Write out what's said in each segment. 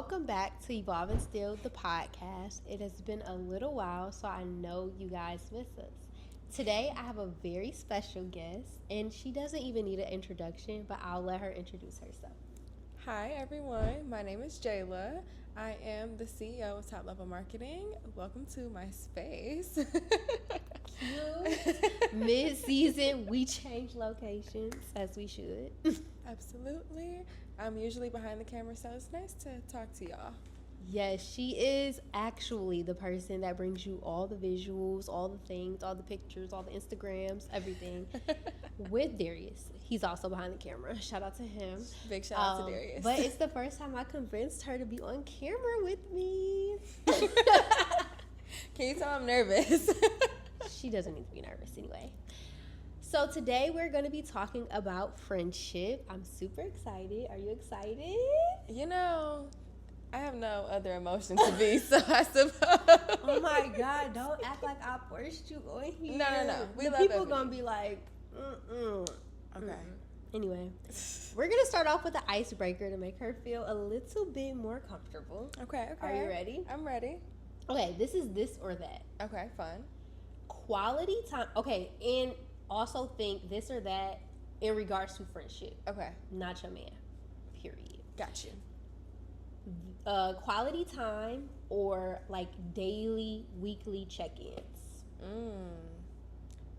Welcome back to Evolve and Still, the podcast. It has been a little while, so I know you guys miss us. Today, I have a very special guest, and she doesn't even need an introduction, but I'll let her introduce herself. Hi, everyone. My name is Jailah. I am the CEO of Top Level Marketing. Welcome to my space. Cute. Mid-season, we change locations, as we should. Absolutely. I'm usually behind the camera, so it's nice to talk to y'all. Yes, she is actually the person that brings you all the visuals, all the things, all the pictures, all the Instagrams, everything with Darius. He's also behind the camera. Shout out to him. Big shout out to Darius. But it's the first time I convinced her to be on camera with me. Can you tell I'm nervous? She doesn't need to be nervous anyway. So today we're going to be talking about friendship. I'm super excited. Are you excited? You know, I have no other emotion to be, so I suppose. Oh my God, don't act like I forced you on here. No. The people going to be like, Okay. Anyway, we're going to start off with an icebreaker to make her feel a little bit more comfortable. Okay. Are you ready? I'm ready. Okay, this is this or that. Okay, fun. Quality time. Okay, and also think this or that in regards to friendship. Okay. Not your man. Period. Got you. Quality time or like daily, weekly check-ins.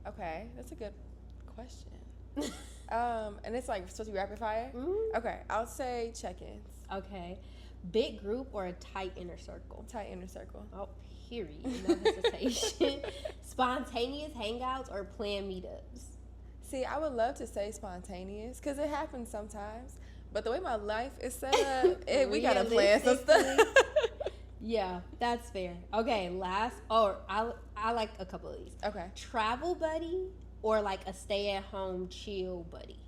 Okay, that's a good question. And it's like supposed to be rapid fire? Okay, I'll say check-ins. Okay. Big group or a tight inner circle? Tight inner circle. Oh, period. No hesitation. Spontaneous hangouts or planned meetups? See, I would love to say spontaneous because it happens sometimes. But the way my life is set up, we got to plan some stuff. Yeah, that's fair. Okay, I like a couple of these. Okay. Travel buddy or like a stay-at-home chill buddy?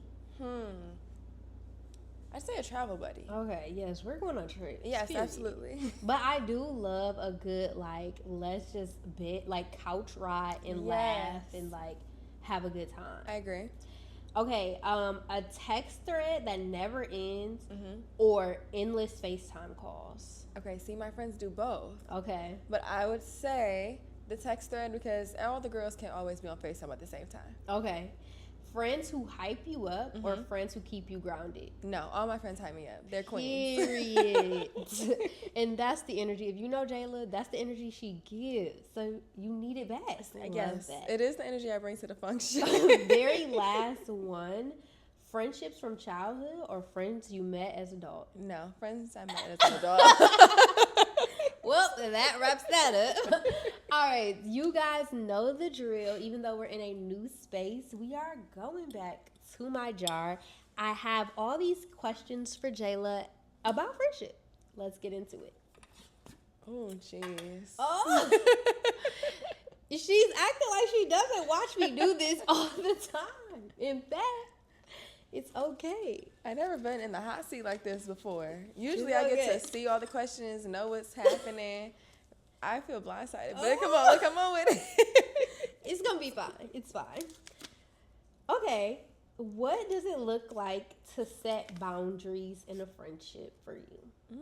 I'd say a travel buddy. Okay, yes, we're going on trips. Yes, period. Absolutely. But I do love a good, like, let's just couch ride and laugh and, like, have a good time. I agree. Okay, a text thread that never ends or endless FaceTime calls. Okay, see, my friends do both. Okay. But I would say the text thread because all the girls can't always be on FaceTime at the same time. Okay. Friends who hype you up or friends who keep you grounded? No, all my friends hype me up. They're queens. Period. And that's the energy. If you know Jailah, that's the energy she gives. So you need it back. I guess. It is the energy I bring to the function. Very last one. Friendships from childhood or friends you met as adult? No, friends I met as an adult. Well, that wraps that up. All right, you guys know the drill. Even though we're in a new space, we are going back to my jar. I have all these questions for Jailah about friendship. Let's get into it. Oh, jeez. Oh, she's acting like she doesn't watch me do this all the time. In fact, it's okay. I've never been in the hot seat like this before. Usually I get to see all the questions, know what's happening. I feel blindsided, but come on with it. It's going to be fine. It's fine. Okay. What does it look like to set boundaries in a friendship for you?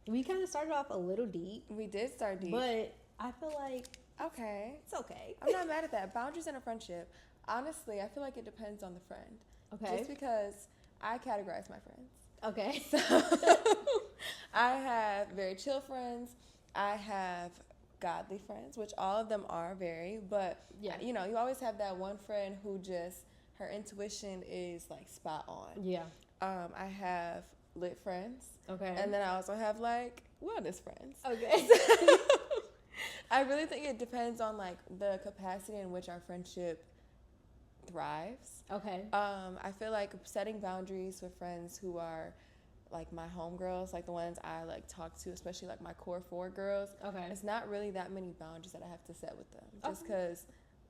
We kind of started off a little deep. We did start deep. But I feel like okay. It's okay. I'm not mad at that. Boundaries in a friendship. Honestly, I feel like it depends on the friend. Okay. Just because I categorize my friends. Okay. So I have very chill friends. I have godly friends, which all of them are very, but you know, you always have that one friend who just, her intuition is like spot on. Yeah. I have lit friends. Okay. And then I also have like wellness friends. Okay. So, I really think it depends on like the capacity in which our friendship thrives. Okay. I feel like setting boundaries with friends who are like my homegirls, like the ones I like talk to, especially like my core 4 girls. Okay. It's not really that many boundaries that I have to set with them, just because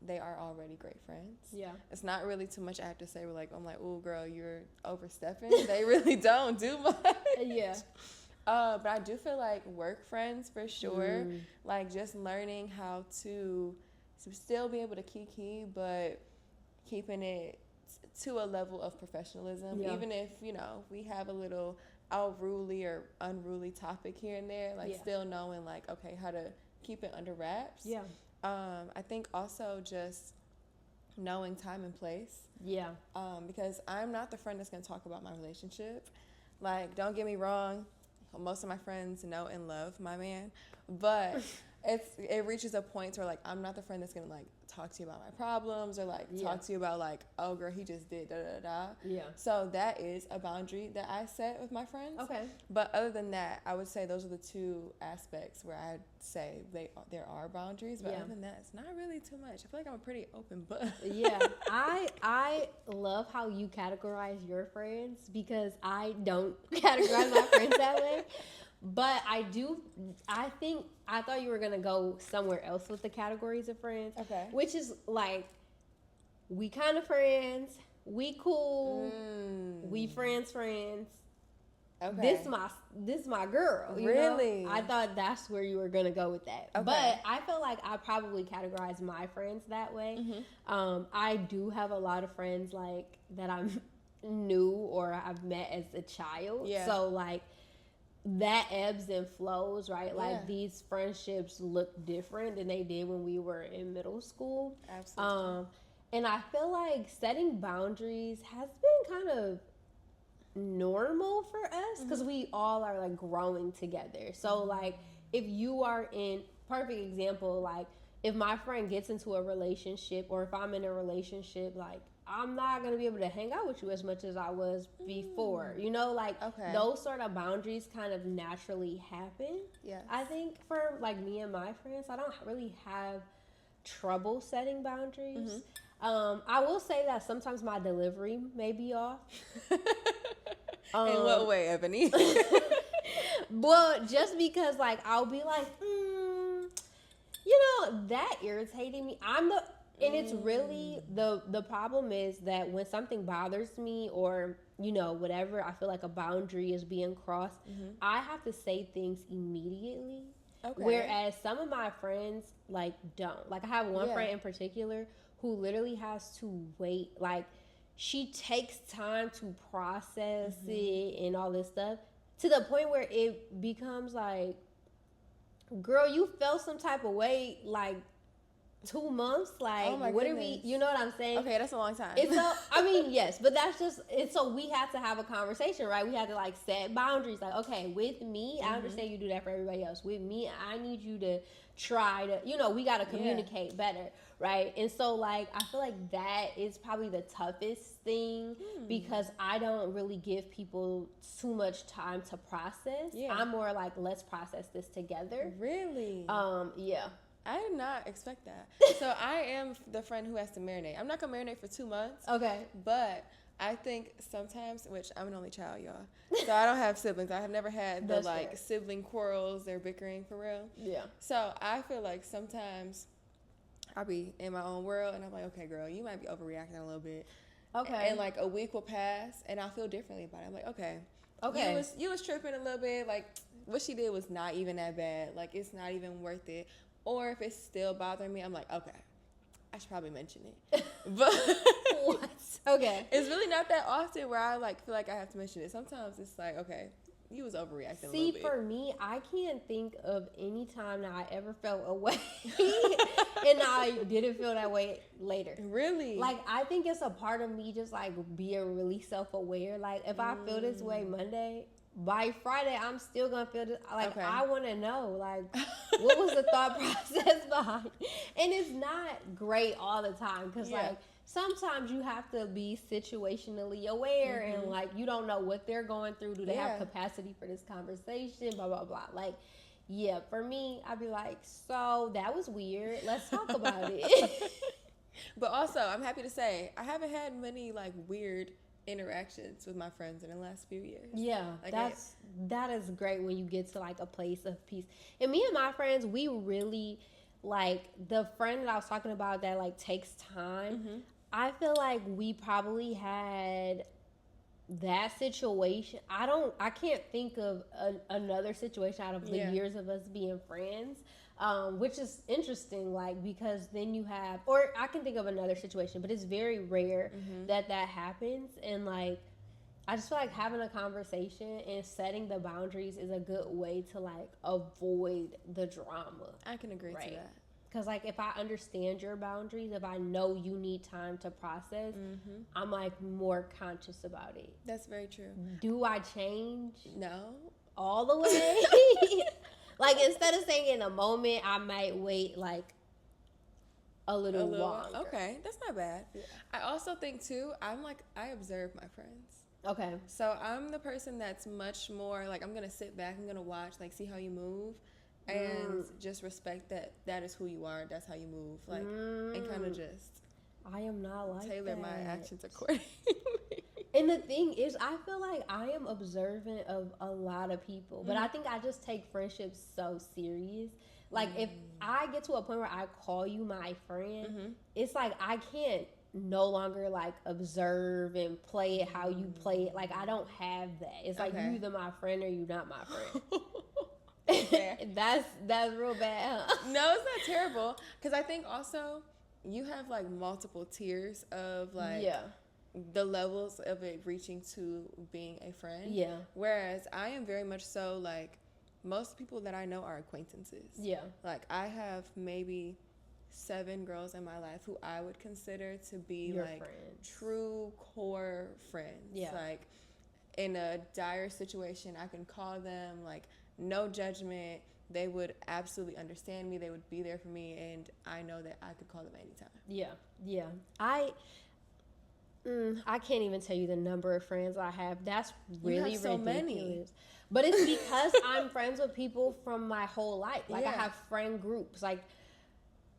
they are already great friends. Yeah. It's not really too much I have to say. We're like, I'm like, oh girl, you're overstepping. They really don't do much. Yeah. But I do feel like work friends for sure. Like just learning how to still be able to kiki, but keeping it to a level of professionalism. Yeah. Even if, you know, we have a little unruly or unruly topic here and there, like still knowing like, okay, how to keep it under wraps. Yeah. I think also just knowing time and place. Yeah. Because I'm not the friend that's going to talk about my relationship. Like, don't get me wrong, most of my friends know and love my man, but it reaches a point where like I'm not the friend that's going to like talk to you about my problems or like talk to you about like, oh girl, he just did da da da. Yeah. So that is a boundary that I set with my friends. Okay. But other than that, I would say those are the two aspects where I'd say there are boundaries. But other than that, it's not really too much. I feel like I'm a pretty open book. Yeah. I love how you categorize your friends because I don't categorize my friends that way. But I thought you were going to go somewhere else with the categories of friends. Okay. Which is like, we kind of friends, we cool, we friends. Okay. This my girl. Really? Know? I thought that's where you were going to go with that. Okay. But I feel like I probably categorize my friends that way. Mm-hmm. I do have a lot of friends like that I'm new or I've met as a child. Yeah. So like, that ebbs and flows, right? Like these friendships look different than they did when we were in middle school. Absolutely. And I feel like setting boundaries has been kind of normal for us because we all are like growing together. So like if you are in, perfect example, like if my friend gets into a relationship or if I'm in a relationship, like I'm not going to be able to hang out with you as much as I was before. You know, like those sort of boundaries kind of naturally happen. Yeah. I think for like me and my friends, I don't really have trouble setting boundaries. I will say that sometimes my delivery may be off. In what way, Ebony? Well, just because like I'll be like, you know, that irritated me. And it's really, the problem is that when something bothers me or, you know, whatever, I feel like a boundary is being crossed, I have to say things immediately. Okay. Whereas some of my friends, like, don't. Like, I have one friend in particular who literally has to wait. Like, she takes time to process it and all this stuff to the point where it becomes like, girl, you felt some type of way, like, 2 months, like, oh what are we, you know what I'm saying? Okay, that's a long time. It's so, I mean, yes, but that's just, it's so we have to have a conversation, right? We have to, like, set boundaries, like, okay, with me, I understand you do that for everybody else. With me, I need you to try to, you know, we got to communicate better, right? And so, like, I feel like that is probably the toughest thing because I don't really give people too much time to process. Yeah. I'm more like, let's process this together. Really? Yeah. I did not expect that. So I am the friend who has to marinate. I'm not going to marinate for 2 months. Okay. But I think sometimes, which I'm an only child, y'all. So I don't have siblings. I have never had the, like, sibling quarrels. They're bickering for real. Yeah. So I feel like sometimes I'll be in my own world, and I'm like, okay, girl, you might be overreacting a little bit. Okay. And, like, a week will pass, and I'll feel differently about it. I'm like, okay. Okay. You was tripping a little bit. Like, what she did was not even that bad. Like, it's not even worth it. Or if it's still bothering me, I'm like, okay, I should probably mention it. But what? Okay. It's really not that often where I like feel like I have to mention it. Sometimes it's like, okay, you was overreacting a little bit. See, for me, I can't think of any time that I ever felt a way and I didn't feel that way later. Really? Like, I think it's a part of me just like being really self-aware. Like, if I feel this way Monday, by Friday, I'm still going to feel this. Like, I want to know, like, what was the thought process behind it? And it's not great all the time because, like, sometimes you have to be situationally aware and, like, you don't know what they're going through. Do they have capacity for this conversation? Blah, blah, blah. Like, yeah, for me, I'd be like, so that was weird. Let's talk about it. But also, I'm happy to say, I haven't had many, like, weird interactions with my friends in the last few years. Yeah, like that is great when you get to like a place of peace. And me and my friends, we really like the friend that I was talking about that like takes time. I feel like we probably had that situation. I can't think of another situation out of the years of us being friends. Which is interesting, like, because then you have, or I can think of another situation, but it's very rare that happens. And, like, I just feel like having a conversation and setting the boundaries is a good way to like avoid the drama. I can agree to that. Because like if I understand your boundaries, if I know you need time to process, I'm like more conscious about it. That's very true. Do I change? No. All the way? Like instead of saying in a moment, I might wait like a little longer. Okay, that's not bad. Yeah. I also think too, I observe my friends. Okay. So I'm the person that's much more like, I'm gonna sit back, I'm gonna watch, like see how you move, and just respect that is who you are, that's how you move, like, and kind of just I am not like tailor that. my actions accordingly. And the thing is, I feel like I am observant of a lot of people, but I think I just take friendships so serious. Like if I get to a point where I call you my friend, it's like I can't no longer like observe and play it how you play it. Like I don't have that. It's like you either my friend or you not my friend. That's real bad, huh? No, it's not terrible, because I think also you have like multiple tiers of like the levels of it reaching to being a friend. Yeah. Whereas I am very much so like, most people that I know are acquaintances. Yeah. Like I have maybe 7 girls in my life who I would consider to be your like friends. True core friends. Yeah. Like in a dire situation, I can call them, like no judgment. They would absolutely understand me. They would be there for me, and I know that I could call them anytime. Yeah. Yeah. I can't even tell you the number of friends I have. That's really ridiculous. Many. But it's because I'm friends with people from my whole life. Like I have friend groups. Like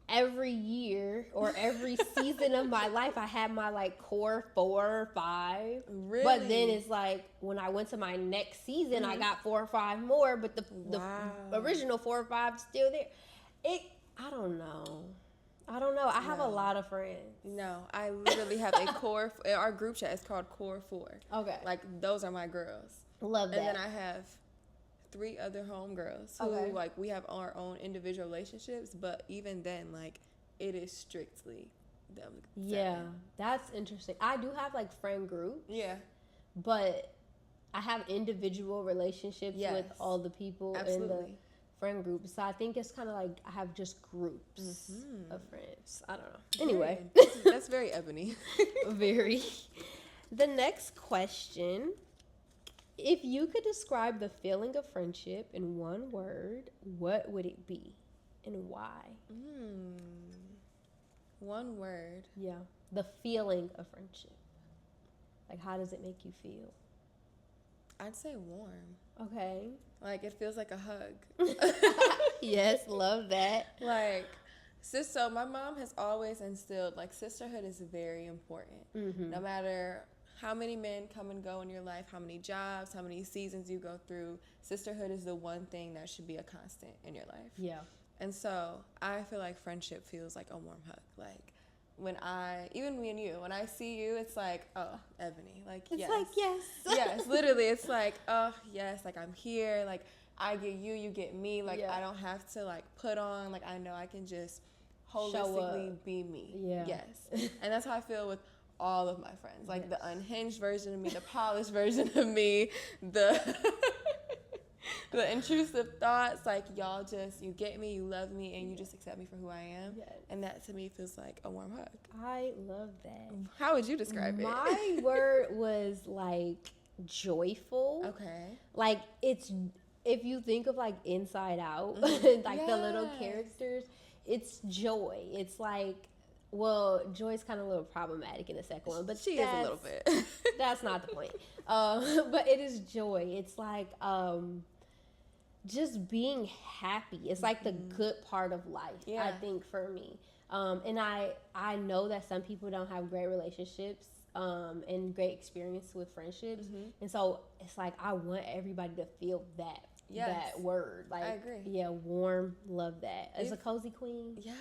every year or every season of my life, I had my like core 4 or 5. Really? But then it's like when I went to my next season, I got 4 or 5 more. But the original 4 or 5 still there. I don't know. I have a lot of friends. No, I literally have a core. Our group chat is called Core 4. Okay. Like, those are my girls. Love that. And then I have 3 other homegirls who, like, we have our own individual relationships. But even then, like, it is strictly them. Yeah, that's interesting. I do have, like, friend groups. Yeah. But I have individual relationships with all the people in the friend group. So I think it's kind of like I have just groups of friends. I don't know. Anyway. That's very Ebony. Very. The next question. If you could describe the feeling of friendship in one word, what would it be and why? One word. Yeah. The feeling of friendship. Like, how does it make you feel? I'd say warm. Okay. Like, it feels like a hug. Yes, love that. Like, so my mom has always instilled, like, sisterhood is very important. No matter how many men come and go in your life, how many jobs, how many seasons you go through, sisterhood is the one thing that should be a constant in your life. Yeah. And so I feel like friendship feels like a warm hug. Like, even me and you, when I see you, it's like, oh, Ebony. Like, it's like, yes. Yes, literally. It's like, oh, yes, like, I'm here. Like, I get you, you get me. Like, I don't have to, like, put on. Like, I know I can just holistically be me. Yeah. Yes. And that's how I feel with all of my friends. Like, the unhinged version of me, the polished version of me, the intrusive thoughts. Like, y'all just, you get me, you love me, and you just accept me for who I am. Yes. And that, to me, feels like a warm hug. I love that. How would you describe it? My word was, like, joyful. Okay. Like, it's, if you think of, like, Inside Out, like, the little characters, it's joy. It's like, well, Joy's kind of a little problematic in the second one, but she is a little bit. That's not the point. But it is joy. It's like just being happy. It's like the good part of life, I think, for me. And I know that some people don't have great relationships and great experience with friendships. And so it's like I want everybody to feel that. Yes. That word. Like, I agree. Yeah, warm, love that. As a cozy queen. Yes.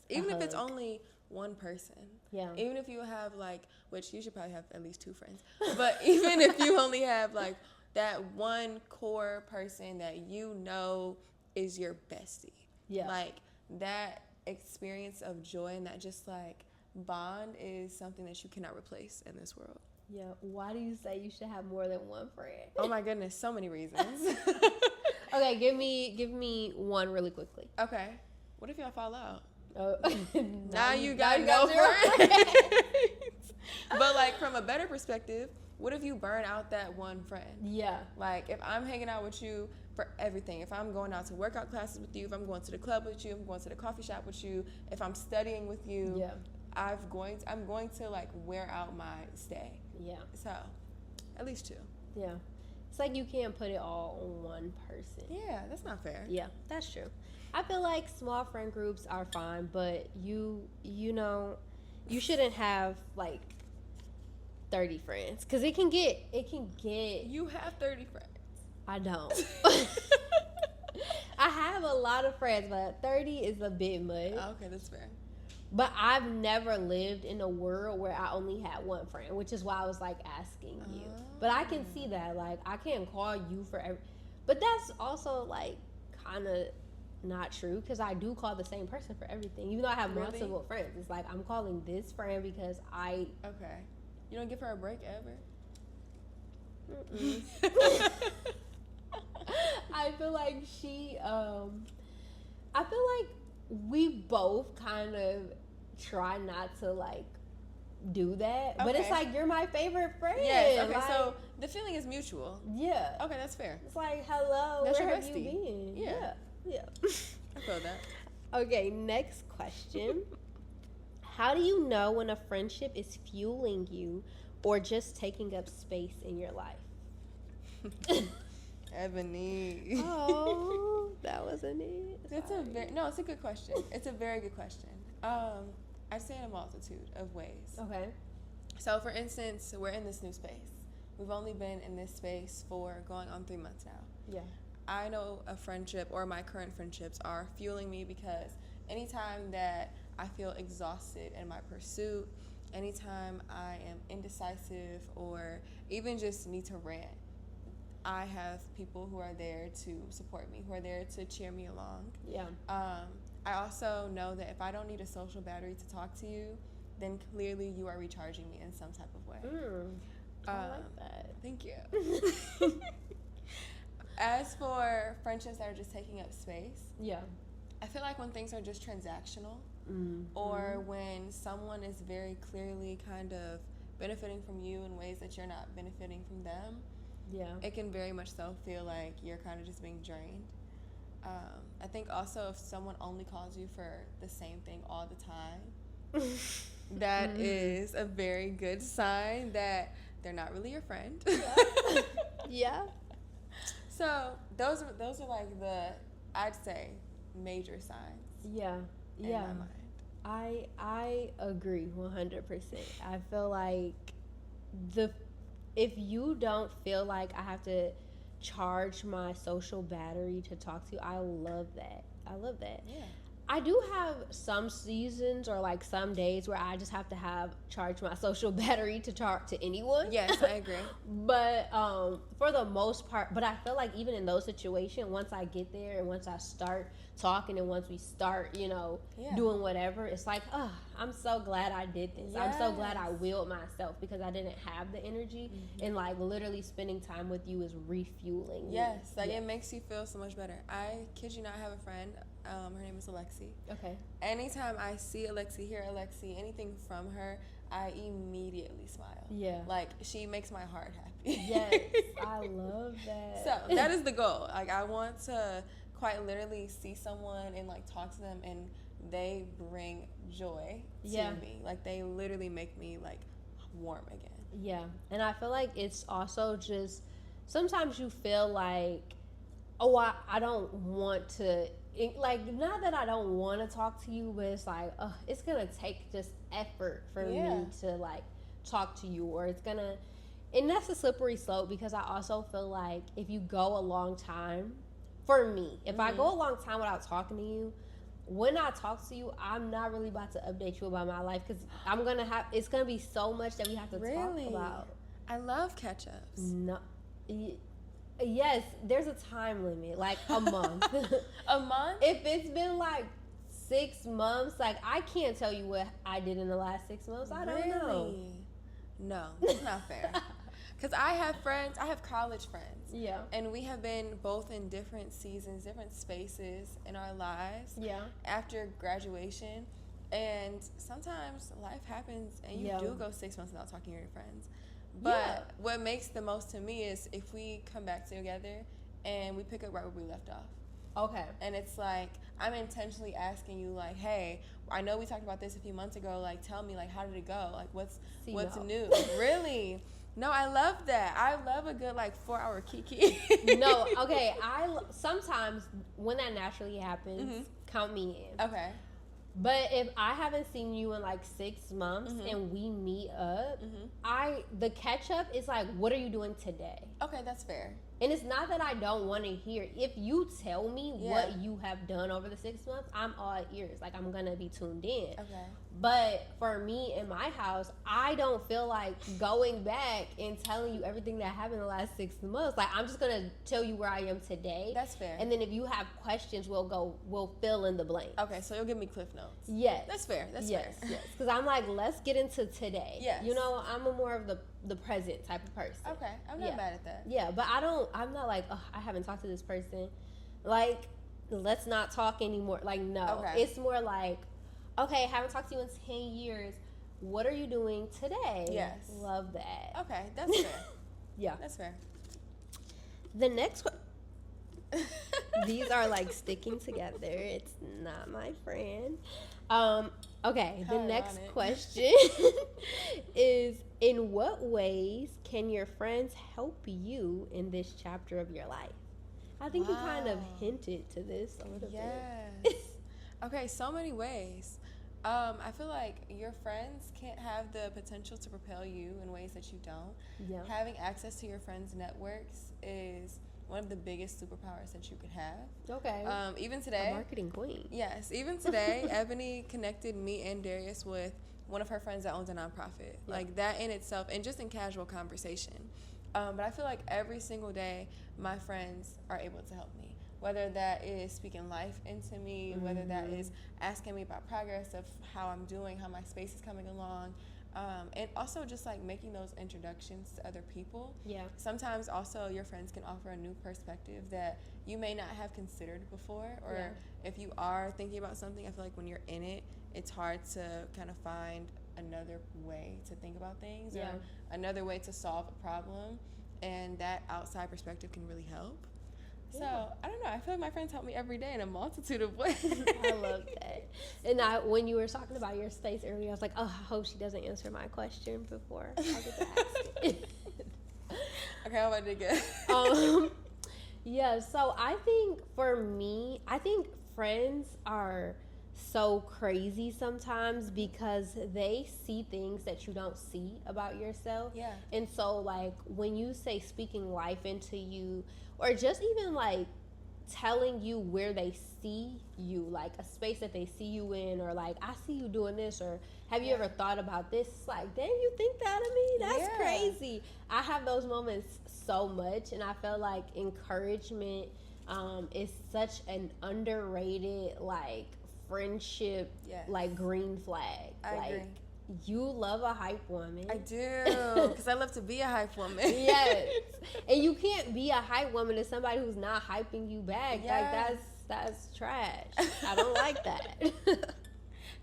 Even if it's only one person. Yeah. Even if you have, like, which you should probably have at least 2 friends. But even if you only have, like, that one core person that you know is your bestie. Yeah. Like, that experience of joy and that just, like, bond is something that you cannot replace in this world. Yeah. Why do you say you should have more than one friend? Oh my goodness, so many reasons. Okay, give me one really quickly. Okay. What if y'all fall out? Now you got no friends. But like from a better perspective, what if you burn out that one friend? Yeah. Like if I'm hanging out with you for everything, if I'm going out to workout classes with you, if I'm going to the club with you, if I'm going to the coffee shop with you, if I'm studying with you, yeah, I'm going to like wear out my stay. Yeah. So, at least 2. Yeah. It's like you can't put it all on one person. Yeah, that's not fair. Yeah, that's true. I feel like small friend groups are fine, but you know, you shouldn't have like 30 friends because it can get. You have 30 friends. I don't. I have a lot of friends, but 30 is a bit much. Okay, that's fair. But I've never lived in a world where I only had one friend, which is why I was like asking you. But I can see that, like, I can't call you for every. But that's also like kind of not true because I do call the same person for everything, even though I have multiple friends. It's like I'm calling this friend because I. Okay. You don't give her a break ever. I feel like I feel like we both kind of try not to like do that, but it's like you're my favorite friend. Yes. Okay. Like, so the feeling is mutual. Yeah. Okay, that's fair. It's like, hello, that's where your have bestie. you been? Yeah. I feel that. Okay, next question. How do you know when a friendship is fueling you or just taking up space in your life? Ebony. Oh, that wasn't it. It's a good question. It's a very good question. I'd say in a multitude of ways. Okay. So, for instance, we're in this new space. We've only been in this space for going on 3 months now. Yeah. I know a friendship or my current friendships are fueling me because anytime that I feel exhausted in my pursuit, anytime I am indecisive or even just need to rant, I have people who are there to support me, who are there to cheer me along. Yeah. I also know that if I don't need a social battery to talk to you, then clearly you are recharging me in some type of way. I like that. Thank you. As for friendships that are just taking up space, Yeah. I feel like when things are just transactional, or when someone is very clearly kind of benefiting from you in ways that you're not benefiting from them, yeah, it can very much so feel like you're kind of just being drained. I think also if someone only calls you for the same thing all the time, that is a very good sign that they're not really your friend. Yeah. Yeah. So those are like the, I'd say, major signs. Yeah. In my mind. I agree 100%. I feel like if you don't feel like I have to charge my social battery to talk to you, I love that. Yeah. I do have some seasons or like some days where I just have to charge my social battery to talk to anyone. Yes, I agree. But for the most part, but I feel like even in those situations, once I get there and once I start talking and once we start, doing whatever, it's like, oh, I'm so glad I did this. Yes. I'm so glad I willed myself because I didn't have the energy, and like literally spending time with you is refueling me. Yes, like it makes you feel so much better. I kid you not, I have a friend. Her name is Alexi. Okay. Anytime I see Alexi, hear Alexi, anything from her, I immediately smile. Yeah. Like, she makes my heart happy. Yes, I love that. So, that is the goal. Like, I want to quite literally see someone and, like, talk to them, and they bring joy to me. Like, they literally make me, like, warm again. Yeah. And I feel like it's also just, sometimes you feel like, oh, I don't want to... not that I don't want to talk to you, but it's like, it's going to take just effort for me to, like, talk to you. Or it's going to... And that's a slippery slope because I also feel like if you go a long time... For me, if I go a long time without talking to you, when I talk to you, I'm not really about to update you about my life because it's going to be so much that we have to talk about. I love catch-ups. No. Yes, there's a time limit, like a month. A month? If it's been like 6 months, like, I can't tell you what I did in the last 6 months. I don't know. No, that's not fair. Because I have college friends. Yeah. And we have been both in different seasons, different spaces in our lives. Yeah. After graduation. And sometimes life happens and you do go 6 months without talking to your friends. But what makes the most to me is if we come back together and we pick up right where we left off. Okay. And it's like, I'm intentionally asking you, like, hey, I know we talked about this a few months ago. Like, tell me, like, how did it go? Like, what's new? Really? No, I love that. I love a good, like, 4-hour kiki. No, okay. Sometimes when that naturally happens, count me in. Okay. But if I haven't seen you in like 6 months and we meet up, the catch up is like, what are you doing today? Okay, that's fair. And it's not that I don't want to hear. If you tell me what you have done over the 6 months, I'm all ears. Like, I'm going to be tuned in. Okay. But for me in my house, I don't feel like going back and telling you everything that happened in the last 6 months. Like, I'm just going to tell you where I am today. That's fair. And then if you have questions, we'll fill in the blanks. Okay, so you'll give me cliff notes. Yes. That's fair. That's fair. Yes. Because I'm like, let's get into today. Yes. You know, I'm a more of the present type of person. Okay, I'm not mad at that. Yeah, but I'm not like, oh, I haven't talked to this person. Like, let's not talk anymore. Like, no. Okay. It's more like, okay, haven't talked to you in 10 years. What are you doing today? Yes. Love that. Okay, that's fair. Yeah. That's fair. The next one. These are like sticking together. It's not my friend. Okay, the next question is, in what ways can your friends help you in this chapter of your life? I think you kind of hinted to this a little bit. Yes. Okay, so many ways. I feel like your friends can't have the potential to propel you in ways that you don't. Yeah. Having access to your friends' networks is one of the biggest superpowers that you could have. Okay. Even today. A marketing queen. Yes. Even today, Ebony connected me and Darius with one of her friends that owns a nonprofit. Yeah. Like, that in itself, and just in casual conversation. But I feel like every single day, my friends are able to help me. Whether that is speaking life into me, whether that is asking me about progress of how I'm doing, how my space is coming along. And also just like making those introductions to other people. Yeah. Sometimes also your friends can offer a new perspective that you may not have considered before. Or if you are thinking about something, I feel like when you're in it, it's hard to kind of find another way to think about things or another way to solve a problem. And that outside perspective can really help. So, I don't know. I feel like my friends help me every day in a multitude of ways. I love that. And when you were talking about your space earlier, I was like, oh, I hope she doesn't answer my question before I get to ask it. Okay, how about to get? Yeah, so I think for me, friends are so crazy sometimes because they see things that you don't see about yourself. Yeah. And so, like, when you say speaking life into you, or just even like telling you where they see you, like a space that they see you in, or like, I see you doing this, or have you ever thought about this? It's like, dang, you think that of me? That's crazy. I have those moments so much, and I feel like encouragement is such an underrated, like, friendship, like, green flag. I agree. You love a hype woman. I do, because I love to be a hype woman. Yes. And you can't be a hype woman to somebody who's not hyping you back. Yes. Like, that's trash. I don't like that.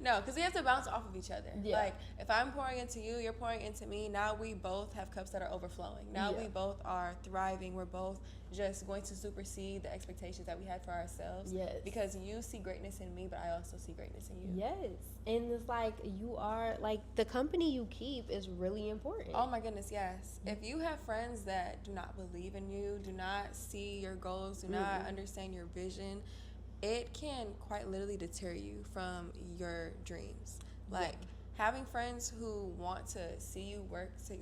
No, because we have to bounce off of each other. Yeah. Like, if I'm pouring into you, you're pouring into me. Now we both have cups that are overflowing. Now we both are thriving. We're both just going to supersede the expectations that we had for ourselves. Yes. Because you see greatness in me, but I also see greatness in you. Yes. And it's like, you are, like, the company you keep is really important. Oh my goodness, yes. If you have friends that do not believe in you, do not see your goals, do not understand your vision, it can quite literally deter you from your dreams. Like, having friends who want to see you work to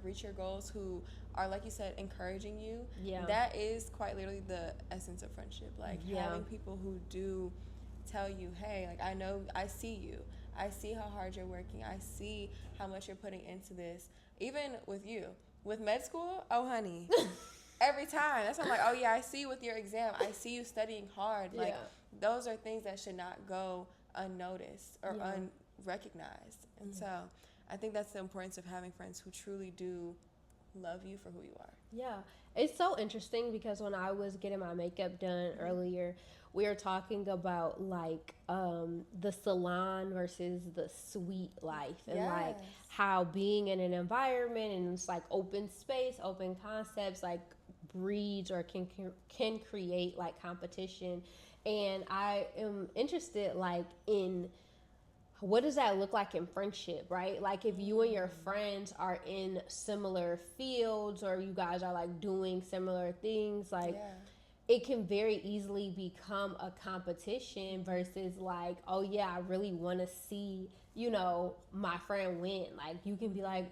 reach your goals, who are, like you said, encouraging you, that is quite literally the essence of friendship. Like, having people who do tell you, hey, like, I know, I see you. I see how hard you're working. I see how much you're putting into this. Even with you. With med school, oh, honey. Every time. That's why I'm like, oh, yeah, I see you with your exam. I see you studying hard. Like, those are things that should not go unnoticed or unrecognized. And so I think that's the importance of having friends who truly do love you for who you are. Yeah. It's so interesting because when I was getting my makeup done earlier, we were talking about like the salon versus the suite life, and like how being in an environment and it's like open space, open concepts like breeds or can create like competition. And I am interested like in what does that look like in friendship, right? Like if you and your friends are in similar fields or you guys are like doing similar things, like it can very easily become a competition versus like, oh yeah, I really want to see, you know, my friend win. Like you can be like,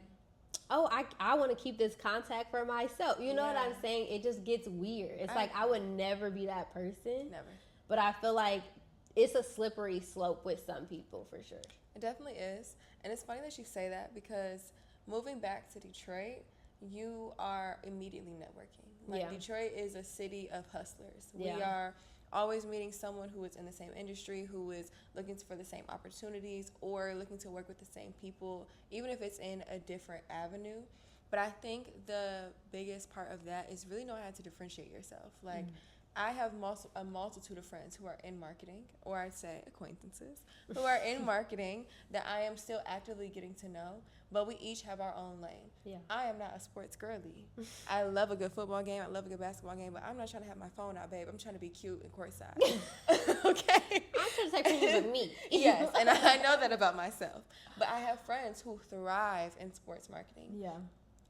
oh, I want to keep this contact for myself. You know what I'm saying? It just gets weird. It's like I would never be that person. Never. But I feel like it's a slippery slope with some people for sure. It definitely is. And it's funny that you say that because moving back to Detroit, you are immediately networking. Like Detroit is a city of hustlers. We are always meeting someone who is in the same industry, who is looking for the same opportunities or looking to work with the same people, even if it's in a different avenue. But I think the biggest part of that is really knowing how to differentiate yourself. Like, I have a multitude of friends who are in marketing, or I'd say acquaintances, who are in marketing that I am still actively getting to know, but we each have our own lane. Yeah. I am not a sports girly. I love a good football game. I love a good basketball game, but I'm not trying to have my phone out, babe. I'm trying to be cute and courtside. Okay? I'm trying to take pictures of me. Yes, and I know that about myself. But I have friends who thrive in sports marketing. Yeah.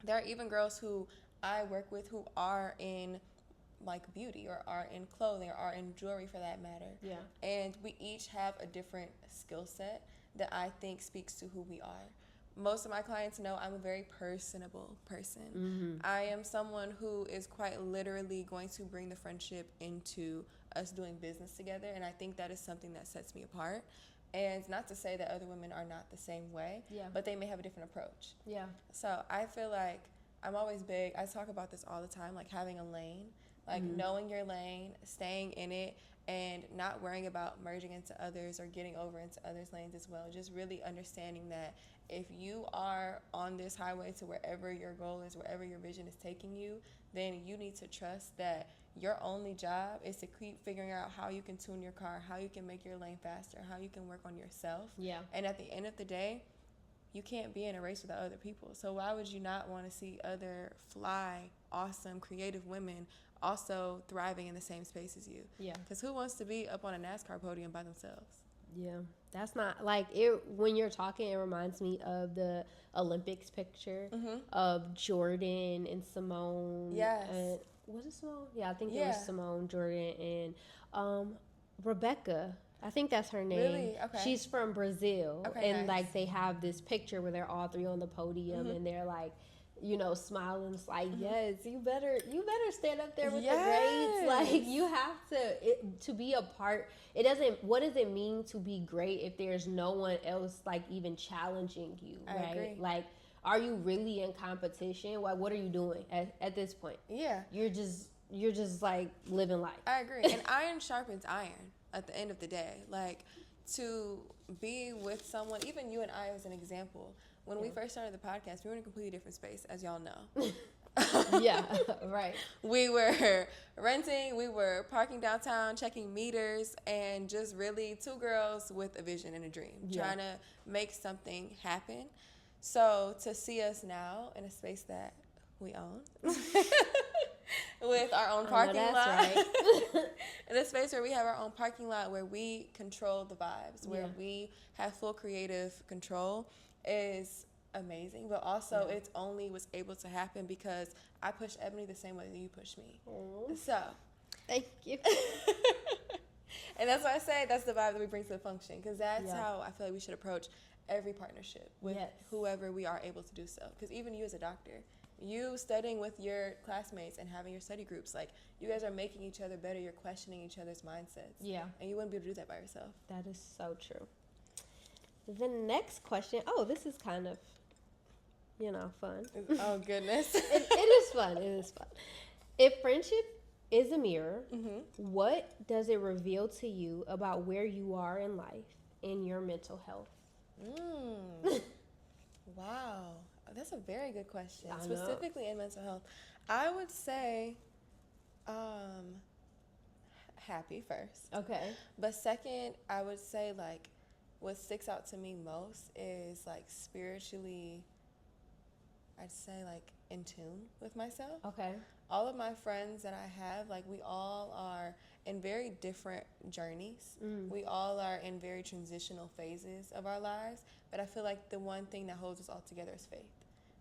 There are even girls who I work with who are in like beauty or are in clothing or are in jewelry for that matter. Yeah. And we each have a different skill set that I think speaks to who we are. Most of my clients know I'm a very personable person. I am someone who is quite literally going to bring the friendship into us doing business together, and I think that is something that sets me apart. And not to say that other women are not the same way, but they may have a different approach. Yeah. So I feel like I'm always big. I talk about this all the time, like having a lane. Like knowing your lane, staying in it, and not worrying about merging into others or getting over into others' lanes as well. Just really understanding that if you are on this highway to wherever your goal is, wherever your vision is taking you, then you need to trust that your only job is to keep figuring out how you can tune your car, how you can make your lane faster, how you can work on yourself. Yeah. And at the end of the day, you can't be in a race with other people. So why would you not want to see other fly, awesome, creative women also thriving in the same space as you? Yeah. Because who wants to be up on a NASCAR podium by themselves? Yeah. That's not like it. When you're talking, it reminds me of the Olympics picture of Jordan and Simone. Yes. Was it Simone? Yeah, I think it was Simone, Jordan, and Rebecca. I think that's her name. Really? Okay. She's from Brazil. Okay, and nice. like they have this picture where they're all three on the podium and they're like, you know, smiling. It's like, yes, you better stand up there with the greats. Like you have to be a part. What does it mean to be great if there's no one else like even challenging you, right? I agree. Like, are you really in competition? Like, what are you doing at this point? Yeah. You're just like living life. I agree. And iron sharpens iron at the end of the day. Like, to be with someone, even you and I as an example, when we first started the podcast, we were in a completely different space, as y'all know. Yeah, right. We were renting, we were parking downtown, checking meters, and just really two girls with a vision and a dream, trying to make something happen. So to see us now in a space that we own, with our own parking lot, right. In a space where we have our own parking lot, where we control the vibes, where we have full creative control, is amazing. But also it only was able to happen because I pushed Ebony the same way that you pushed me. So thank you. And that's why I say that's the vibe that we bring to the function, because that's how I feel like we should approach every partnership with whoever we are able to do so. Because even you as a doctor, you studying with your classmates and having your study groups, like, you guys are making each other better. You're questioning each other's mindsets. Yeah. And you wouldn't be able to do that by yourself. That is so true. The next question, this is kind of, fun. Oh, goodness. It is fun. It is fun. If friendship is a mirror, what does it reveal to you about where you are in life in your mental health? Wow. That's a very good question. I know. Specifically in mental health. I would say happy first. Okay. But second, I would say like what sticks out to me most is like spiritually, I'd say like in tune with myself. Okay. All of my friends that I have, like we all are in very different journeys. We all are in very transitional phases of our lives. But I feel like the one thing that holds us all together is faith.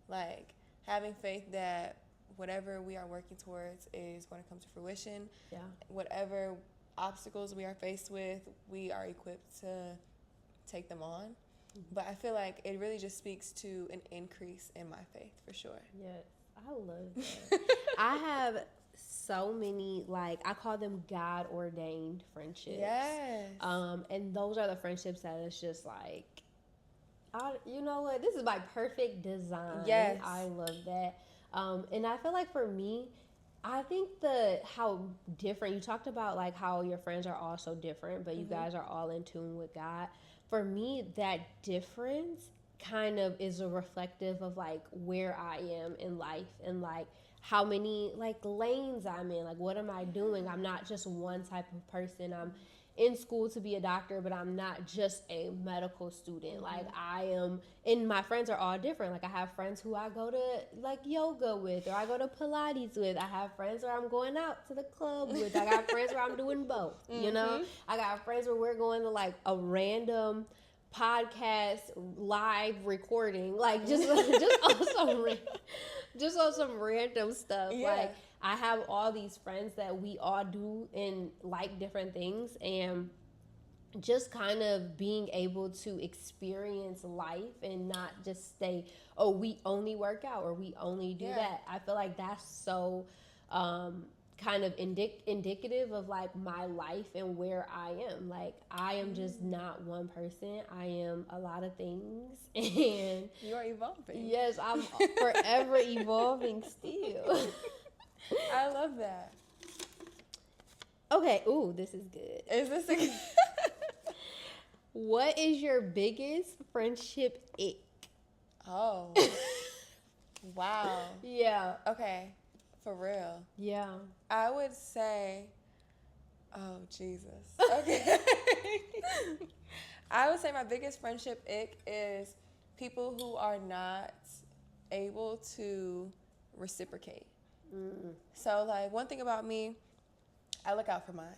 Like having faith that whatever we are working towards is going to come to fruition. Yeah. Whatever obstacles we are faced with, we are equipped to take them on. But I feel like it really just speaks to an increase in my faith for sure. Yes, I love that. I have so many, like, I call them God ordained friendships. Yes. And those are the friendships that it's just like, you know what? This is my perfect design. Yes. I love that. And I feel like for me, I think how different, you talked about like how your friends are all so different, but you guys are all in tune with God. For me, that difference kind of is a reflective of like where I am in life and like how many like lanes I'm in. Like, what am I doing? I'm not just one type of person. I'm in school to be a doctor, but I'm not just a medical student. Like I am, and my friends are all different. Like I have friends who I go to like yoga with, or I go to Pilates with. I have friends where I'm going out to the club with. I got friends where I'm doing both, you know? I got friends where we're going to like a random podcast live recording, like just on some random stuff. Yeah. Like I have all these friends that we all do and like different things, and just kind of being able to experience life and not just say, oh, we only work out or we only do that. I feel like that's so kind of indicative of like my life and where I am. Like I am just not one person. I am a lot of things, and You are evolving. yes, I'm forever evolving still. I love that. Okay, ooh, this is good. Is this a What is your biggest friendship ick? Oh. Wow. Yeah. Okay. For real. Yeah. I would say, oh, Jesus. Okay. I would say my biggest friendship ick is people who are not able to reciprocate. So, like, one thing about me, I look out for mine.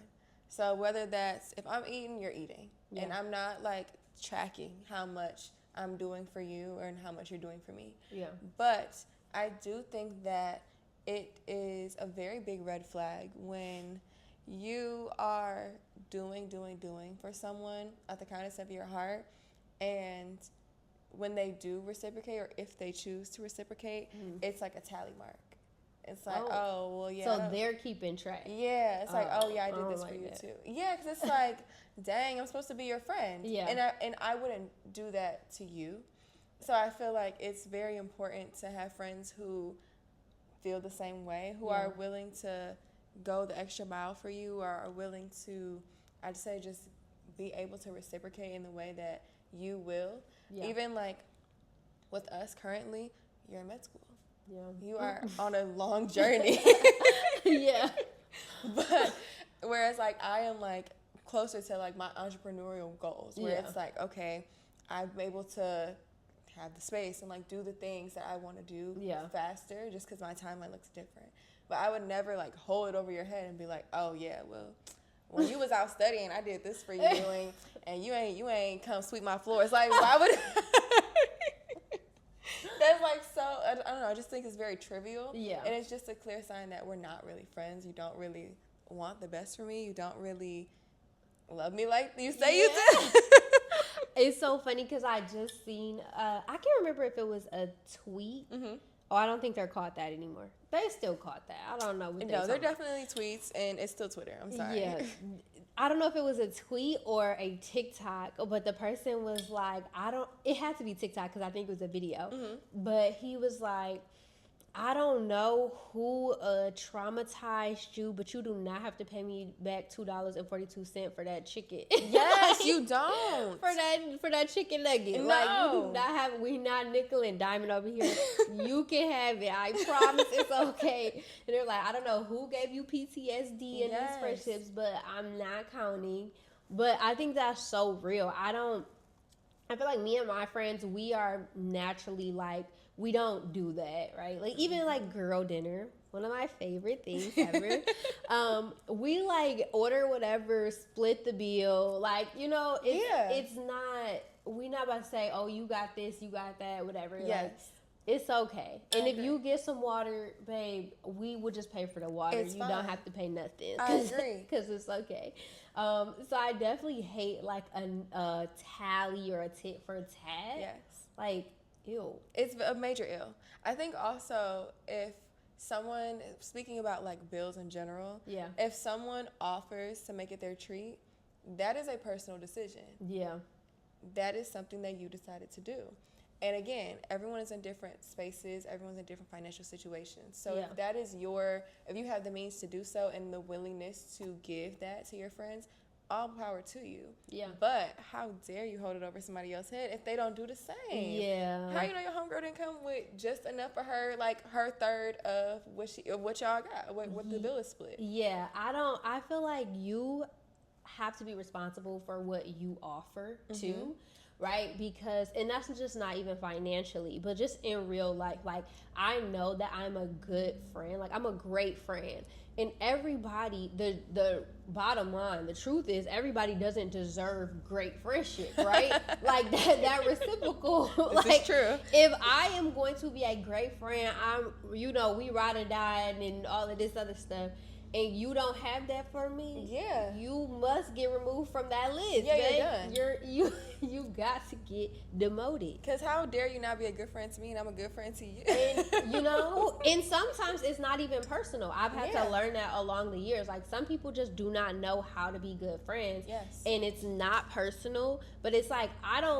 So, whether that's, if I'm eating, you're eating. Yeah. And I'm not, like, tracking how much I'm doing for you or how much you're doing for me. Yeah. But I do think that it is a very big red flag when you are doing for someone at the kindness of your heart, and when they do reciprocate, or if they choose to reciprocate, it's like a tally mark. It's like, oh well, yeah. So they're keeping track. Yeah, it's like, oh yeah, I did this for you too. Yeah, because it's like, dang, I'm supposed to be your friend. Yeah. And I wouldn't do that to you. So I feel like it's very important to have friends who feel the same way, who are willing to go the extra mile for you, or are willing to, I'd say, just be able to reciprocate in the way that you will. Yeah. Even like with us currently, you're in med school. Yeah. You are on a long journey. Yeah. But whereas like I am like closer to like my entrepreneurial goals, where it's like, okay, I'm able to have the space and like do the things that I want to do faster, just because my timeline looks different. But I would never like hold it over your head and be like, oh yeah, well, when you was out studying, I did this for you, and you ain't come sweep my floors. Like, why would? That's like so. I don't know. I just think it's very trivial. Yeah. And it's just a clear sign that we're not really friends. You don't really want the best for me. You don't really love me like you say you do. It's so funny because I just seen, I can't remember if it was a tweet. Mm-hmm. Oh, I don't think they're called that anymore. They still called that. I don't know. No, they're definitely tweets, and it's still Twitter. I'm sorry. Yeah. I don't know if it was a tweet or a TikTok, but the person was like, it had to be TikTok because I think it was a video. Mm-hmm. But he was like, I don't know who traumatized you, but you do not have to pay me back $2.42 for that chicken. Yes, you don't. For that chicken nugget. No. Like, you do not have, we not nickel and diamond over here. You can have it. I promise it's okay. And they're like, I don't know who gave you PTSD in these friendships, but I'm not counting. But I think that's so real. I feel like me and my friends, we are naturally like, we don't do that, right? Like, even like girl dinner, one of my favorite things ever. We like order whatever, split the bill. Like, you know, it's not, we not about to say, oh, you got this, you got that, whatever. Yes. Like, it's okay. And if you get some water, babe, we would just pay for the water. You don't have to pay nothing. I agree. Because it's okay. So I definitely hate like a tally or a tit for tat. Yes. Like, ew. It's a major ill. I think also if someone, speaking about like bills in general, if someone offers to make it their treat, that is a personal decision. Yeah. That is something that you decided to do. And again, everyone is in different spaces, everyone's in different financial situations. So if that is if you have the means to do so and the willingness to give that to your friends, all power to you. Yeah. But how dare you hold it over somebody else's head if they don't do the same? Yeah. How you know your homegirl didn't come with just enough for her, like her third of what y'all got, what the bill is split? Yeah, I feel like you have to be responsible for what you offer too. Right? Because, and that's just not even financially, but just in real life. Like, I know that I'm a good friend. Like, I'm a great friend. And everybody, the bottom line, the truth is, everybody doesn't deserve great friendship, right? Like, that reciprocal. This is true. If I am going to be a great friend, we ride or die and all of this other stuff, and you don't have that for me, you must get removed from that list. Yeah, you're done. You got to get demoted. Because how dare you not be a good friend to me and I'm a good friend to you? And, and sometimes it's not even personal. I've had to learn that along the years. Like, some people just do not know how to be good friends. Yes. And it's not personal, but it's like, I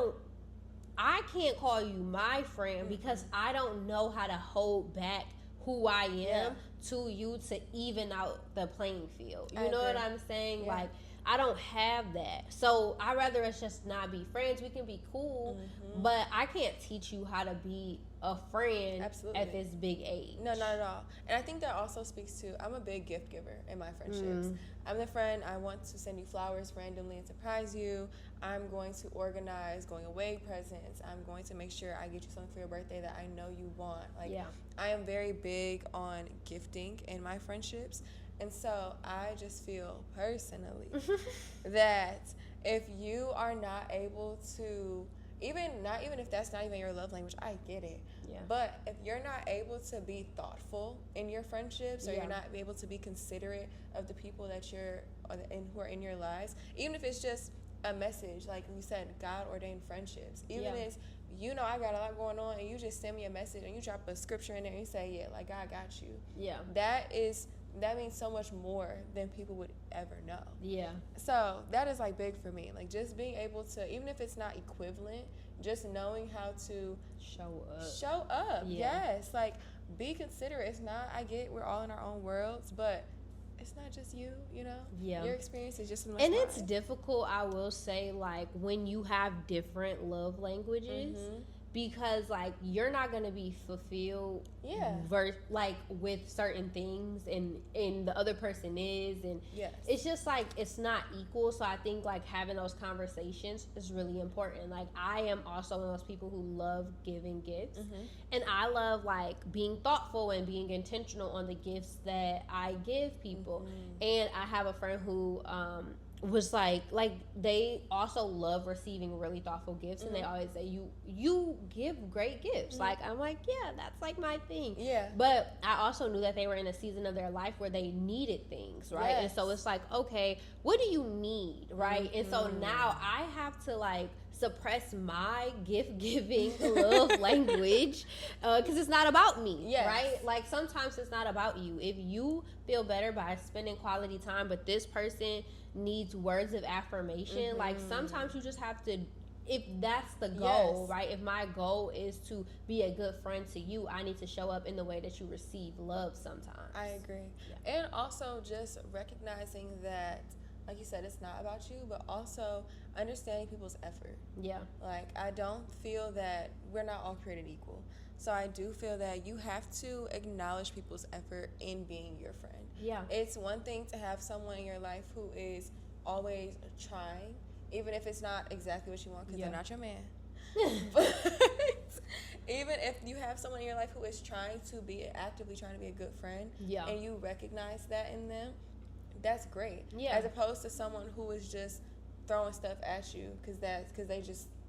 can't call you my friend because I don't know how to hold back who I am to you to even out the playing field. You know what I'm saying? Yeah. Like, I don't have that. So I'd rather us just not be friends. We can be cool, but I can't teach you how to be a friend at this big age. No, not at all. And I think that also speaks to, I'm a big gift giver in my friendships. I'm the friend, I want to send you flowers randomly and surprise you. I'm going to organize going away presents. I'm going to make sure I get you something for your birthday that I know you want. Like, I am very big on gifting in my friendships. And so I just feel personally that if you are not able to, not even if that's not even your love language, I get it. Yeah. But if you're not able to be thoughtful in your friendships, or you're not able to be considerate of the people that who are in your lives, even if it's just a message, like you said, God ordained friendships. Even if I got a lot going on, and you just send me a message and you drop a scripture in there and you say, like, God got you. Yeah. That means so much more than people would ever know. Yeah. So that is like big for me. Like, just being able to, even if it's not equivalent, just knowing how to show up. Yeah. Yes. Like, be considerate. It's not, I get we're all in our own worlds, but it's not just you, Yeah. Your experience is just as much. And it's difficult, I will say, like, when you have different love languages. Because, like, you're not going to be fulfilled like with certain things, and the other person is, and it's just like it's not equal. So I think, like, having those conversations is really important. Like, I am also one of those people who love giving gifts, and I love, like, being thoughtful and being intentional on the gifts that I give people. And I have a friend who was like they also love receiving really thoughtful gifts, and they always say you give great gifts. Like, I'm like, yeah, that's like my thing. Yeah. But I also knew that they were in a season of their life where they needed things, right? And so it's like, okay, what do you need, right? And so now I have to, like, suppress my gift-giving love language because it's not about me, right? Like, sometimes it's not about you. If you feel better by spending quality time, but this person needs words of affirmation, like, sometimes you just have to if that's the goal, Yes. right? If my goal is to be a good friend to you, I need to show up in the way that you receive love sometimes. I agree. Yeah. And also just recognizing that, like you said, it's not about you, but also understanding people's effort. Yeah. Like, I don't feel that we're not all created equal. So I do feel that you have to acknowledge people's effort in being your friend. Yeah. It's one thing to have someone in your life who is always trying, even if it's not exactly what you want, because they're not your man. But even if you have someone in your life who is actively trying to be a good friend, and you recognize that in them, that's great. Yeah. As opposed to someone who is just throwing stuff at you because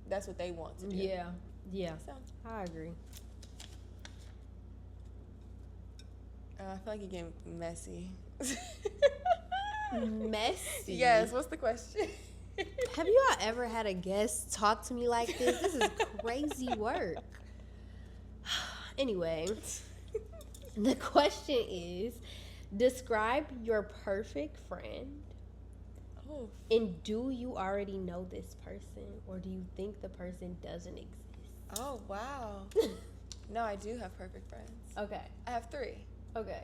that's what they want to do. Yeah. Yeah. So I agree. I feel like you're getting messy. Messy. Yes. What's the question? Have you all ever had a guest talk to me like this? This is crazy work. Anyway, the question is, describe your perfect friend. Oh. And do you already know this person, or do you think the person doesn't exist? Oh, wow. No, I do have perfect friends. Okay. I have 3. Okay.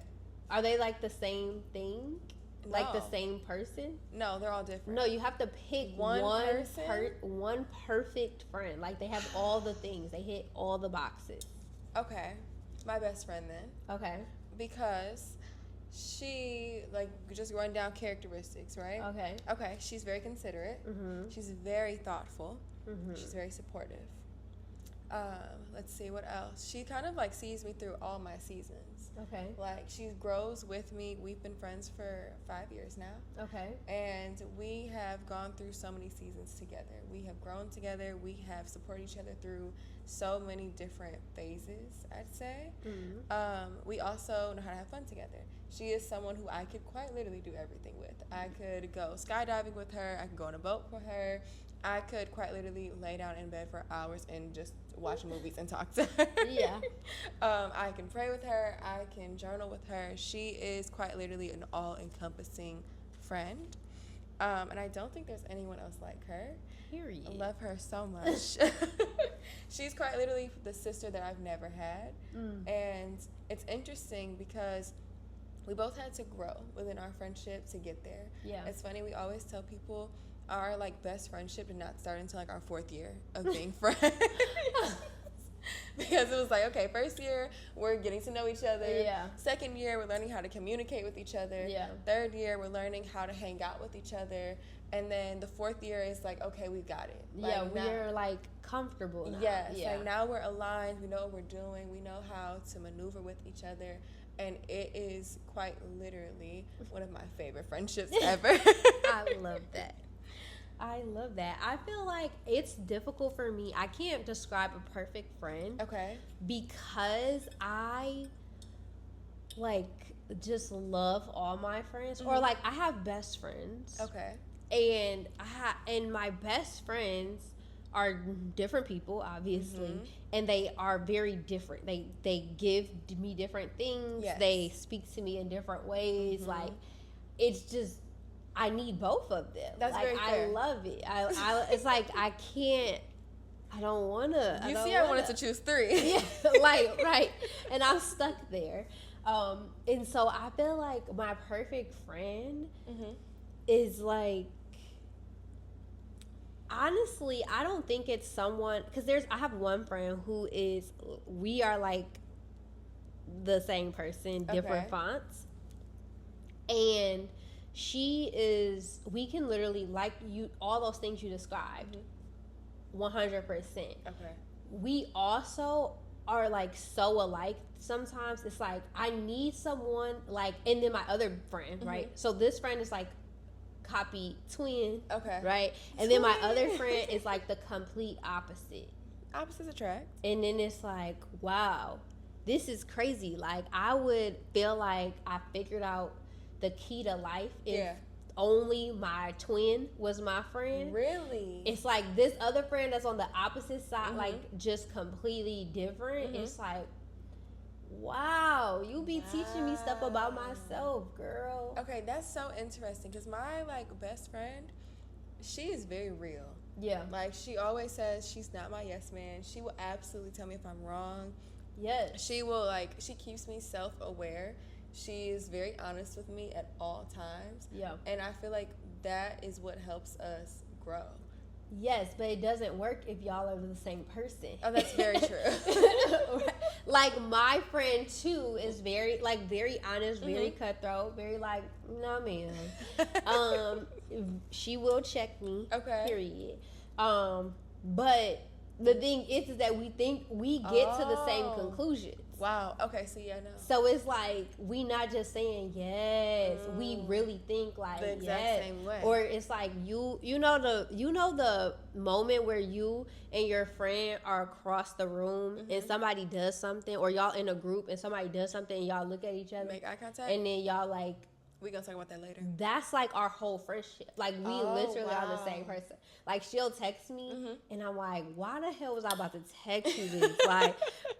Are they like the same thing? Like the No. same person? No, they're all different. No, you have to pick One person? one perfect friend. Like they have all the things. They hit all the boxes. Okay. My best friend then. Okay. Because she, like, just run down characteristics, right? Okay. Okay. She's very considerate. Mm-hmm. She's very thoughtful. Mm-hmm. She's very supportive. Let's see, what else? She kind of, like, sees me through all my seasons. Okay. Like, she grows with me. We've been friends for 5 years now. Okay. And we have gone through so many seasons together. We have grown together. We have supported each other through so many different phases, I'd say. Mm-hmm. We also know how to have fun together. She is someone who I could quite literally do everything with. I could go skydiving with her. I could go on a boat with her. I could quite literally lay down in bed for hours and just watch movies and talk to her. Yeah. I can pray with her. I can journal with her. She is quite literally an all-encompassing friend. And I don't think there's anyone else like her. Period. I love her so much. She's quite literally the sister that I've never had. And it's interesting because we both had to grow within our friendship to get there. Yeah. It's funny, we always tell people our, like, best friendship did not start until, like, our 4th year of being friends. Because it was like, okay, first year, we're getting to know each other. Yeah. Second year, we're learning how to communicate with each other. Yeah. Third year, we're learning how to hang out with each other. And then the 4th year is like, okay, we've got it. Like, yeah, we're like comfortable now. Yes. Yeah. Like, now we're aligned. We know what we're doing. We know how to maneuver with each other. And it is quite literally one of my favorite friendships ever. I love that. I love that. I feel like it's difficult for me. I can't describe a perfect friend. Okay. Because I like just love all my friends, or like I have best friends. Okay. And and my best friends are different people, obviously, and they are very different. They give me different things. Yes. They speak to me in different ways. Like, it's just, I need both of them. That's like, very fair. I love it. I it's like I can't. I don't wanna. I wanted to choose 3. Yeah, like, right. And I'm stuck there. And so I feel like my perfect friend is like, honestly, I don't think it's someone, because I have one friend who is, we are like the same person, different fonts. And she is, we can literally, like you, all those things you described, 100%. Okay. We also are like so alike. Sometimes it's like I need someone like, and then my other friend, right? So this friend is like copy twin, Okay. right? And then my other friend is like the complete opposite. Opposites attract. And then it's like, wow, this is crazy. Like, I would feel like I figured out the key to life if only my twin was my friend. Really? It's like this other friend that's on the opposite side, like just completely different. It's like, wow, you be teaching me stuff about myself, girl. Okay, that's so interesting because my, like, best friend, she is very real. Yeah. Like, she always says she's not my yes man. She will absolutely tell me if I'm wrong. Yes. She will, she keeps me self-aware. She is very honest with me at all times. Yeah. And I feel like that is what helps us grow. Yes, but it doesn't work if y'all are the same person. Oh, that's very true. Like, my friend, too, is very honest, very cutthroat, very no, man. She will check me. Okay. Period. But the thing is that we think we get to the same conclusions. Wow. Okay. So yeah, no. So it's like we not just saying yes. We really think like the exact yes. same way. Or it's like you know the moment where you and your friend are across the room and somebody does something, or y'all in a group and somebody does something and y'all look at each other, make eye contact, and then y'all like. We gonna talk about that later. That's like our whole friendship. Like we literally are the same person. Like she'll text me and I'm like, why the hell was I about to text you this?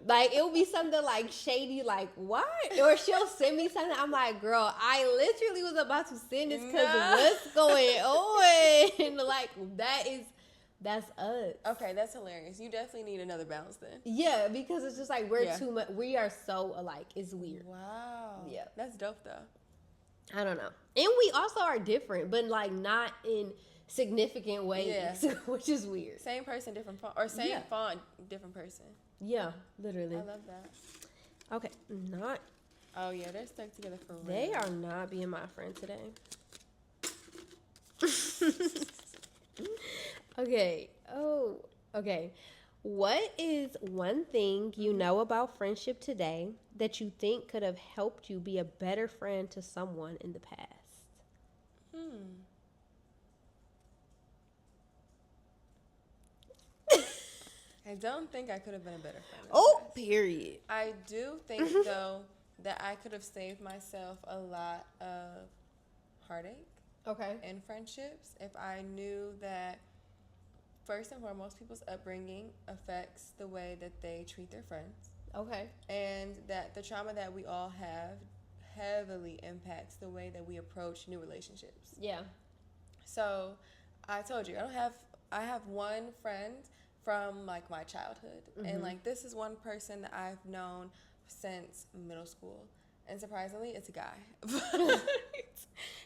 like it'll be something like shady, like what? Or she'll send me something. I'm like, girl, I literally was about to send this because what's going on? Like that's us. Okay, that's hilarious. You definitely need another balance then. Yeah, because it's just like we're too much. We are so alike. It's weird. Wow. Yeah, that's dope though. I don't know. And we also are different, but like not in significant ways, which is weird. Same person, different font. Or same font, different person. Yeah, literally. I love that. Okay, not. Oh, yeah, they're stuck together for real. They are not being my friend today. Okay. Oh, okay. What is one thing you know about friendship today that you think could have helped you be a better friend to someone in the past? I don't think I could have been a better friend. Oh, period. I do think, though, that I could have saved myself a lot of heartache in friendships if I knew that, first and foremost, people's upbringing affects the way that they treat their friends. Okay. And that the trauma that we all have heavily impacts the way that we approach new relationships. Yeah. So, I told you, I have one friend from like my childhood, and like this is one person that I've known since middle school, and surprisingly it's a guy.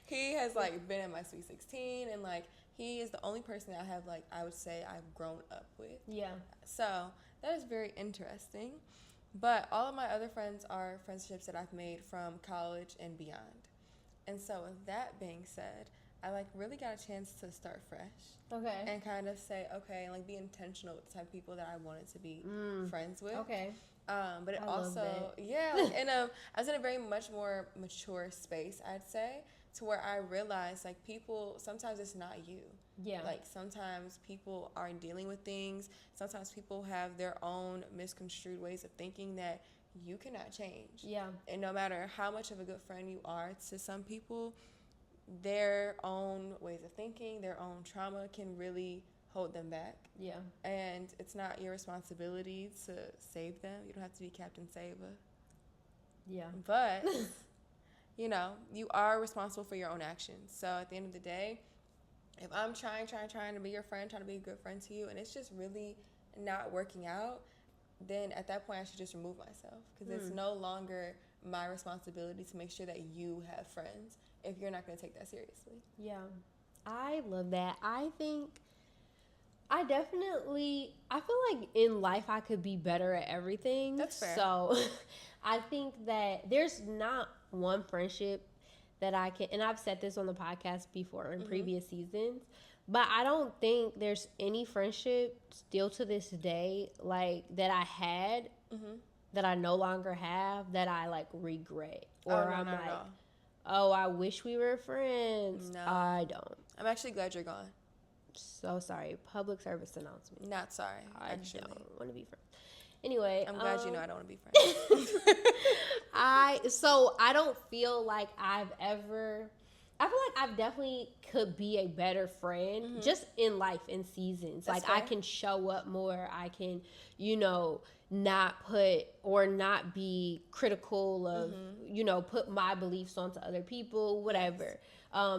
He has like been in my Sweet 16, and like he is the only person that I would say I've grown up with. Yeah. So that is very interesting. But all of my other friends are friendships that I've made from college and beyond. And so with that being said, I like really got a chance to start fresh. Okay. And kind of say, okay, and like be intentional with the type of people that I wanted to be friends with. Okay. But it I also, love that. yeah, like I was in a very much more mature space, I'd say, to where I realized like people, sometimes it's not you. Yeah. Like sometimes people are dealing with things. Sometimes people have their own misconstrued ways of thinking that you cannot change. Yeah. And no matter how much of a good friend you are to some people, their own ways of thinking, their own trauma can really hold them back. Yeah. And it's not your responsibility to save them. You don't have to be Captain Saver. Yeah. But, you know, you are responsible for your own actions. So at the end of the day, if I'm trying to be your friend, trying to be a good friend to you, and it's just really not working out, then at that point I should just remove myself, because it's no longer my responsibility to make sure that you have friends if you're not going to take that seriously. Yeah. I love that. I feel like in life I could be better at everything. That's fair. So I think that there's not one friendship that I can, and I've said this on the podcast before in previous seasons, but I don't think there's any friendship still to this day like that I had that I no longer have that I like regret, or I'm like, oh, I wish we were friends. No. I don't. I'm actually glad you're gone. So sorry. Public service announcement. Not sorry. I don't want to be friends. Anyway. I'm glad you know I don't want to be friends. I don't feel like I feel like I've definitely could be a better friend just in life, in seasons. That's like fair. I can show up more. I can, not put or not be critical of, put my beliefs onto other people, whatever.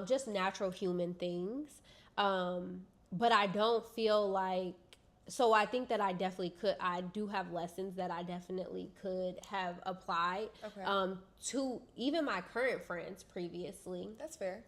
Just natural human things. but I don't feel like, so I think that I do have lessons that I definitely could have applied to even my current friends previously. That's fair.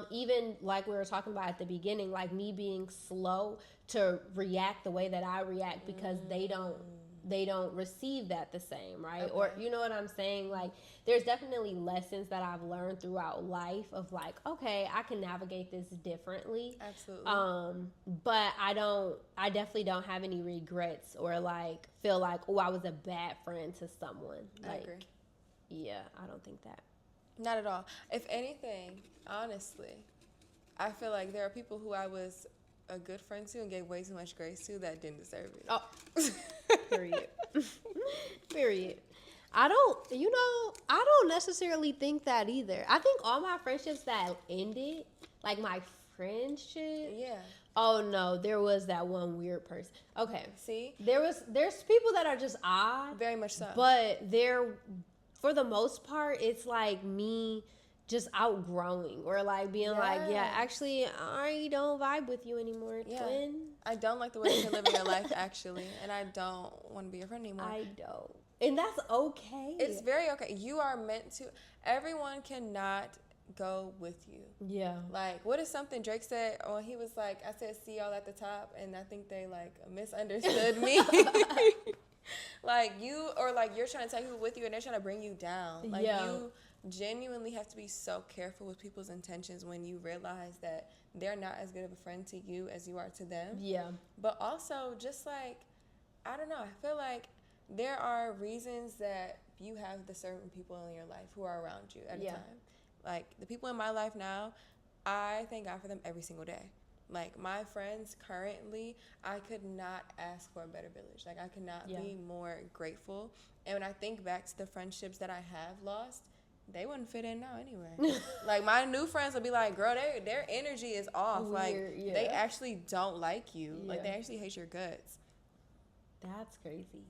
Even like we were talking about at the beginning, like me being slow to react the way that I react because they don't receive that the same, right? Okay. Or you know what I'm saying? Like there's definitely lessons that I've learned throughout life of like, okay, I can navigate this differently. Absolutely. But I definitely don't have any regrets or like feel like, oh, I was a bad friend to someone. Like, I agree. Yeah, I don't think that. Not at all. If anything, honestly, I feel like there are people who I was a good friend to and gave way too much grace to that didn't deserve it. Oh, period. Period. I don't necessarily think that either. I think all my friendships that ended, like my friendship. Yeah. Oh no, there was that one weird person. Okay. See? There's people that are just odd. Very much so. But for the most part, it's like me just outgrowing or like being like, yeah, actually, I don't vibe with you anymore, twin. I don't like the way you're living your life, actually, and I don't want to be your friend anymore. I don't. And that's okay. It's very okay. You are meant to. Everyone cannot go with you. Yeah. Like, what is something Drake said when he was like, I said, see y'all at the top, and I think they, like, misunderstood me. Like, you're trying to take people with you, and they're trying to bring you down. Like, you genuinely have to be so careful with people's intentions when you realize that they're not as good of a friend to you as you are to them. Yeah. But also, just like, I don't know, I feel like there are reasons that you have the certain people in your life who are around you at a time. Like, the people in my life now, I thank God for them every single day. Like, my friends currently, I could not ask for a better village. Like, I could not be more grateful. And when I think back to the friendships that I have lost, they wouldn't fit in now anyway. Like, my new friends will be like, girl, their energy is off. Weird, like, they actually don't like you. Yeah. Like, they actually hate your guts. That's crazy.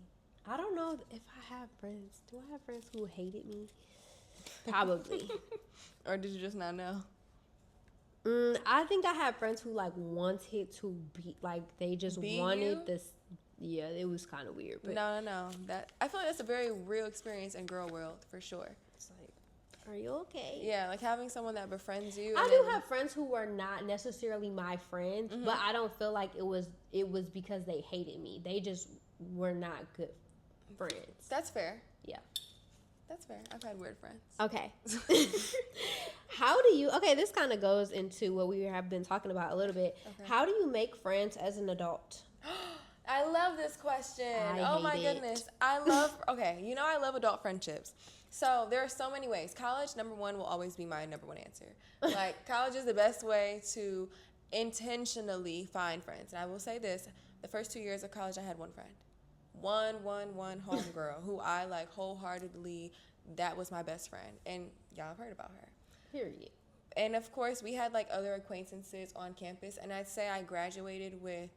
I don't know if I have friends. Do I have friends who hated me? Probably. Or did you just not know? I think I had friends who like wanted to be like they just wanted this. Yeah, it was kind of weird. But no. I feel like that's a very real experience in girl world for sure. It's like, are you okay? Yeah, like having someone that befriends you. I do have friends who were not necessarily my friends, but I don't feel like it was because they hated me. They just were not good friends. That's fair. Yeah. That's fair. I've had weird friends. Okay. This kind of goes into what we have been talking about a little bit. Okay. How do you make friends as an adult? I love this question. Oh my goodness. I love adult friendships. So there are so many ways. College, number one, will always be my number one answer. Like, college is the best way to intentionally find friends. And I will say this, the first 2 years of college, I had one friend. One homegirl who I like wholeheartedly, that was my best friend. And y'all have heard about her. Period. And of course, we had like other acquaintances on campus. And I'd say I graduated with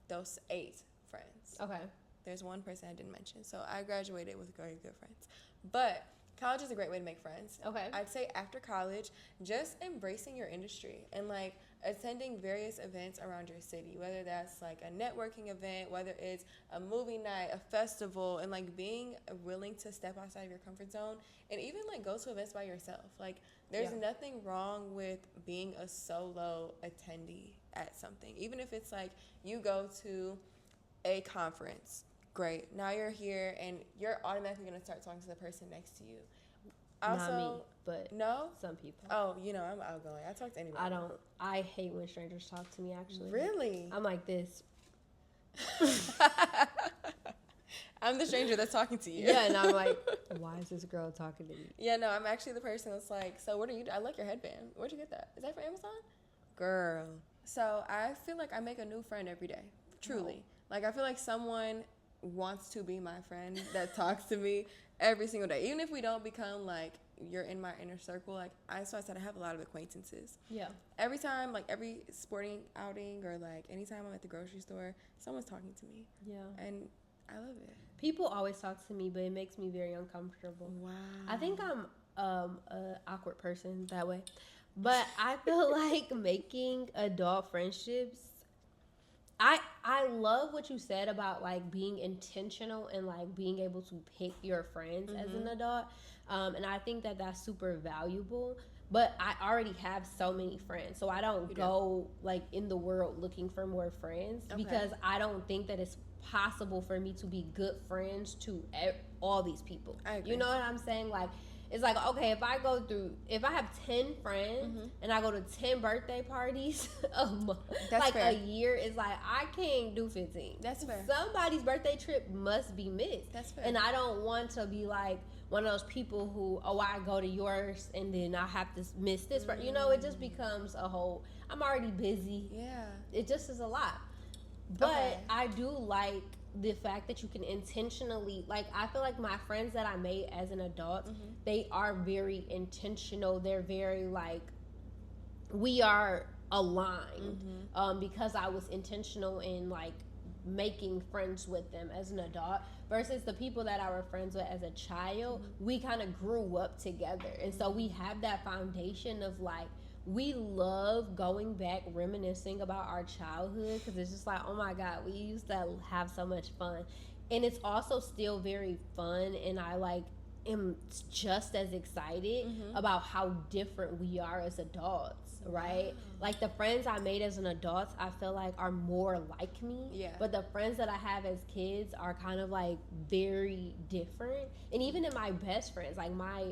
those 8 friends. Okay. There's one person I didn't mention. So I graduated with very good friends. But college is a great way to make friends. Okay. I'd say after college, just embracing your industry and like attending various events around your city, whether that's like a networking event, whether it's a movie night, a festival, and like being willing to step outside of your comfort zone and even like go to events by yourself. Like there's nothing wrong with being a solo attendee at something. Even if it's like you go to a conference, great. Now you're here and you're automatically going to start talking to the person next to you. Also, not me, but no? Some people. Oh, I'm outgoing. I talk to anybody. I hate when strangers talk to me, actually. Really? I'm like this. I'm the stranger that's talking to you. Yeah, and I'm like, why is this girl talking to me? Yeah, no, I'm actually the person that's like, so what are you, I like your headband. Where'd you get that? Is that from Amazon? Girl. So I feel like I make a new friend every day. Truly. Oh. Like, I feel like someone wants to be my friend that talks to me every single day. Even if we don't become, like, you're in my inner circle. Like, I said I have a lot of acquaintances. Yeah. Every time, like, every sporting outing or, like, anytime I'm at the grocery store, someone's talking to me. Yeah. And I love it. People always talk to me, but it makes me very uncomfortable. Wow. I think I'm an awkward person that way. But I feel like making adult friendships, I love what you said about like being intentional and like being able to pick your friends as an adult, and I think that that's super valuable. But I already have so many friends, so I don't go like in the world looking for more friends because I don't think that it's possible for me to be good friends to all these people. I agree. You know what I'm saying? Like, it's like, okay, if I have 10 friends and I go to 10 birthday parties a month, That's like fair. a year, it's like, I can't do 15. That's fair. Somebody's birthday trip must be missed. That's fair. And I don't want to be like one of those people who, oh, I go to yours and then I have to miss this. You know, it just becomes a whole, I'm already busy. Yeah. It just is a lot. But I do like the fact that you can intentionally, like, I feel like my friends that I made as an adult, they are very intentional. They're very like, we are aligned, because I was intentional in like making friends with them as an adult versus the people that I were friends with as a child. We kind of grew up together, and so we have that foundation of like, we love going back reminiscing about our childhood because it's just like, oh my god, we used to have so much fun. And it's also still very fun, and I like am just as excited about how different we are as adults, right? Like the friends I made as an adult, I feel like are more like me. Yeah. But the friends that I have as kids are kind of like very different. And even in my best friends, like my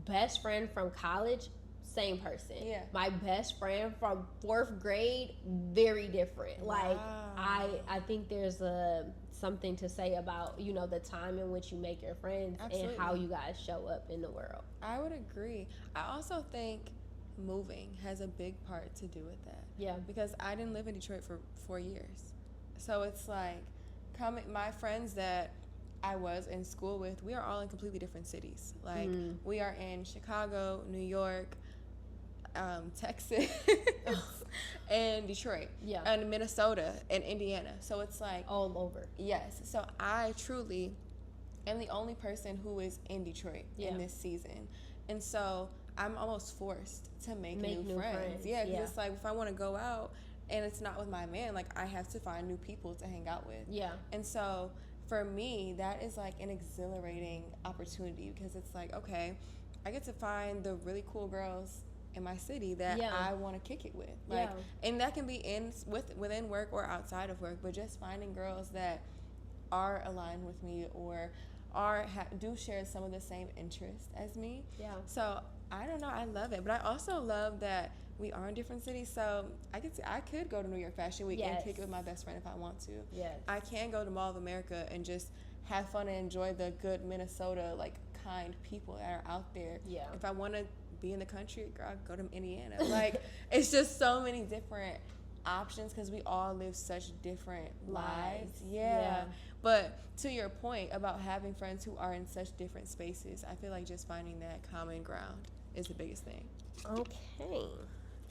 best friend from college, same person. Yeah. My best friend from 4th grade, very different. Like I think there's something to say about, you know, the time in which you make your friends. Absolutely. And how you guys show up in the world. I would agree. I also think moving has a big part to do with that. Yeah. Because I didn't live in Detroit for 4 years. So it's like my friends that I was in school with, we are all in completely different cities. Like we are in Chicago, New York, Texas, and Detroit, and Minnesota, and Indiana. So it's like all over. Yes. So I truly am the only person who is in Detroit in this season, and so I'm almost forced to make new friends. Yeah, because it's like if I want to go out and it's not with my man, like I have to find new people to hang out with. Yeah. And so for me, that is like an exhilarating opportunity because it's like, okay, I get to find the really cool girls in my city that I want to kick it with, like, and that can be within work or outside of work, but just finding girls that are aligned with me or do share some of the same interests as me. Yeah. So I don't know, I love it, but I also love that we are in different cities. So I could go to New York Fashion Week and kick it with my best friend if I want to. Yes. I can go to Mall of America and just have fun and enjoy the good Minnesota like kind people that are out there. Yeah. If I want to be in the country, girl, I'd go to Indiana. Like, it's just so many different options because we all live such different lives. Yeah. But to your point about having friends who are in such different spaces, I feel like just finding that common ground is the biggest thing. Okay.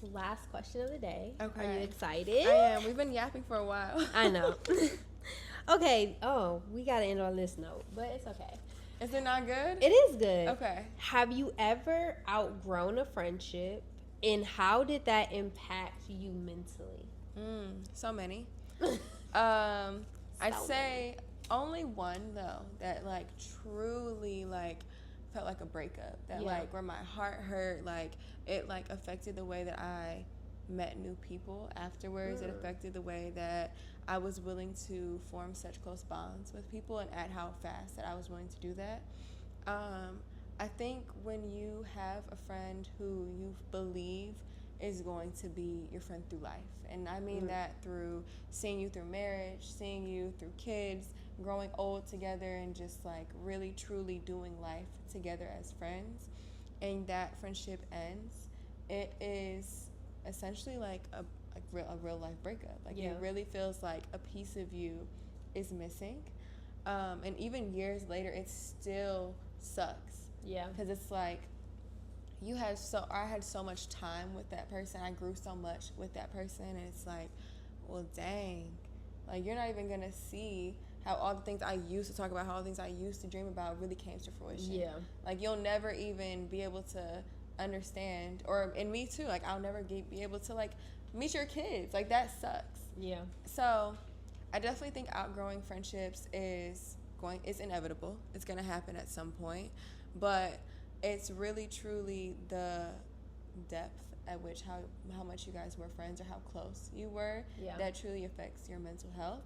Last question of the day. Okay. Are you excited? I am. We've been yapping for a while. I know. Okay. Oh, we got to end on this note, but it's okay. Is it not good? It is good. Okay. Have you ever outgrown a friendship, and how did that impact you mentally? So many. I'd say only one though that like truly like felt like a breakup. That like where my heart hurt, like it like affected the way that I met new people afterwards. It affected the way that I was willing to form such close bonds with people and at how fast that I was willing to do that. I think when you have a friend who you believe is going to be your friend through life, and I mean that through seeing you through marriage, seeing you through kids, growing old together, and just like really truly doing life together as friends, and that friendship ends, it is essentially like a real life breakup. Like it really feels like a piece of you is missing, and even years later it still sucks. Yeah, because it's like I had so much time with that person, I grew so much with that person, and it's like, well, dang, like you're not even gonna see how all the things I used to talk about, how all the things I used to dream about really came to fruition. Yeah, like you'll never even be able to understand, and me too, like I'll never be able to like meet your kids. Like that sucks. Yeah. So I definitely think outgrowing friendships is inevitable. It's going to happen at some point, but it's really truly the depth at which how much you guys were friends or how close you were that truly affects your mental health.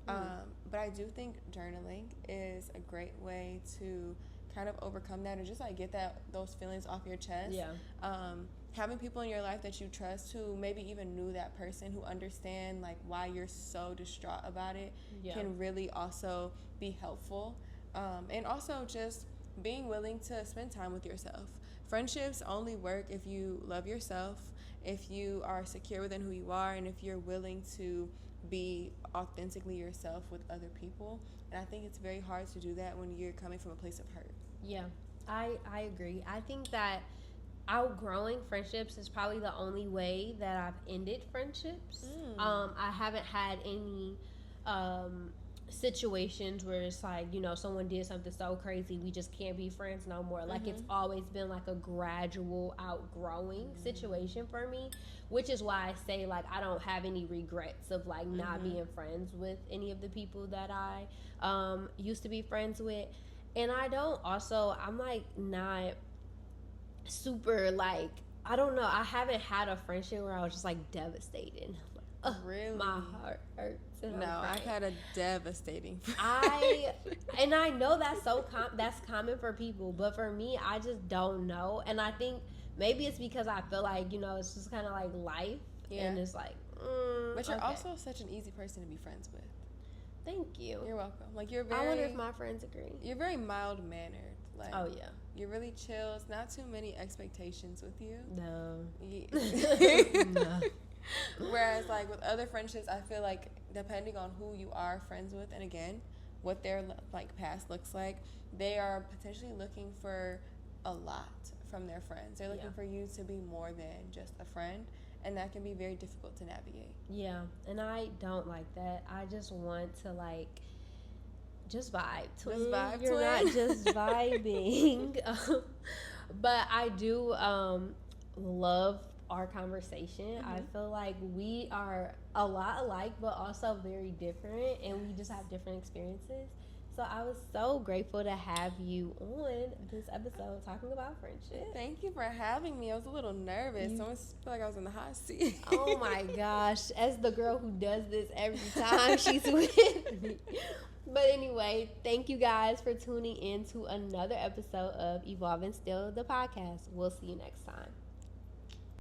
But I do think journaling is a great way to kind of overcome that, or just like get those feelings off your chest. Having people in your life that you trust, who maybe even knew that person, who understand like why you're so distraught about it, can really also be helpful. And also just being willing to spend time with yourself. Friendships only work if you love yourself, if you are secure within who you are, and if you're willing to be authentically yourself with other people. And I think it's very hard to do that when you're coming from a place of hurt. Yeah, I agree. I think that outgrowing friendships is probably the only way that I've ended friendships. I haven't had any situations where it's like, you know, someone did something so crazy we just can't be friends no more. Like it's always been like a gradual outgrowing situation for me, which is why I say like I don't have any regrets of like not being friends with any of the people that I used to be friends with. And I'm like not super like, I don't know, I haven't had a friendship where I was just like devastated. Really? My heart hurts. No, I've had a devastating and I know that's that's common for people, but for me, I just don't know. And I think maybe it's because I feel like, you know, it's just kind of like life, and it's like. But you're also such an easy person to be friends with. Thank you. You're welcome. Like you're very. I wonder if my friends agree. You're very mild mannered. Like, oh yeah. You're really chill. It's not too many expectations with you. No. No. Whereas, like, with other friendships, I feel like depending on who you are friends with, and again, what their, like, past looks like, they are potentially looking for a lot from their friends. They're looking for you to be more than just a friend, and that can be very difficult to navigate. Yeah, and I don't like that. I just want to, like, just vibe. Twin. Just vibe, You're twin. not just vibing. But I do love our conversation. I feel like we are a lot alike, but also very different, and we just have different experiences. So I was so grateful to have you on this episode talking about friendship. Thank you for having me. I was a little nervous. I almost feel like I was in the hot seat. Oh my gosh. As the girl who does this every time she's with me. But anyway, thank you guys for tuning in to another episode of Evolving Still, the podcast. We'll see you next time.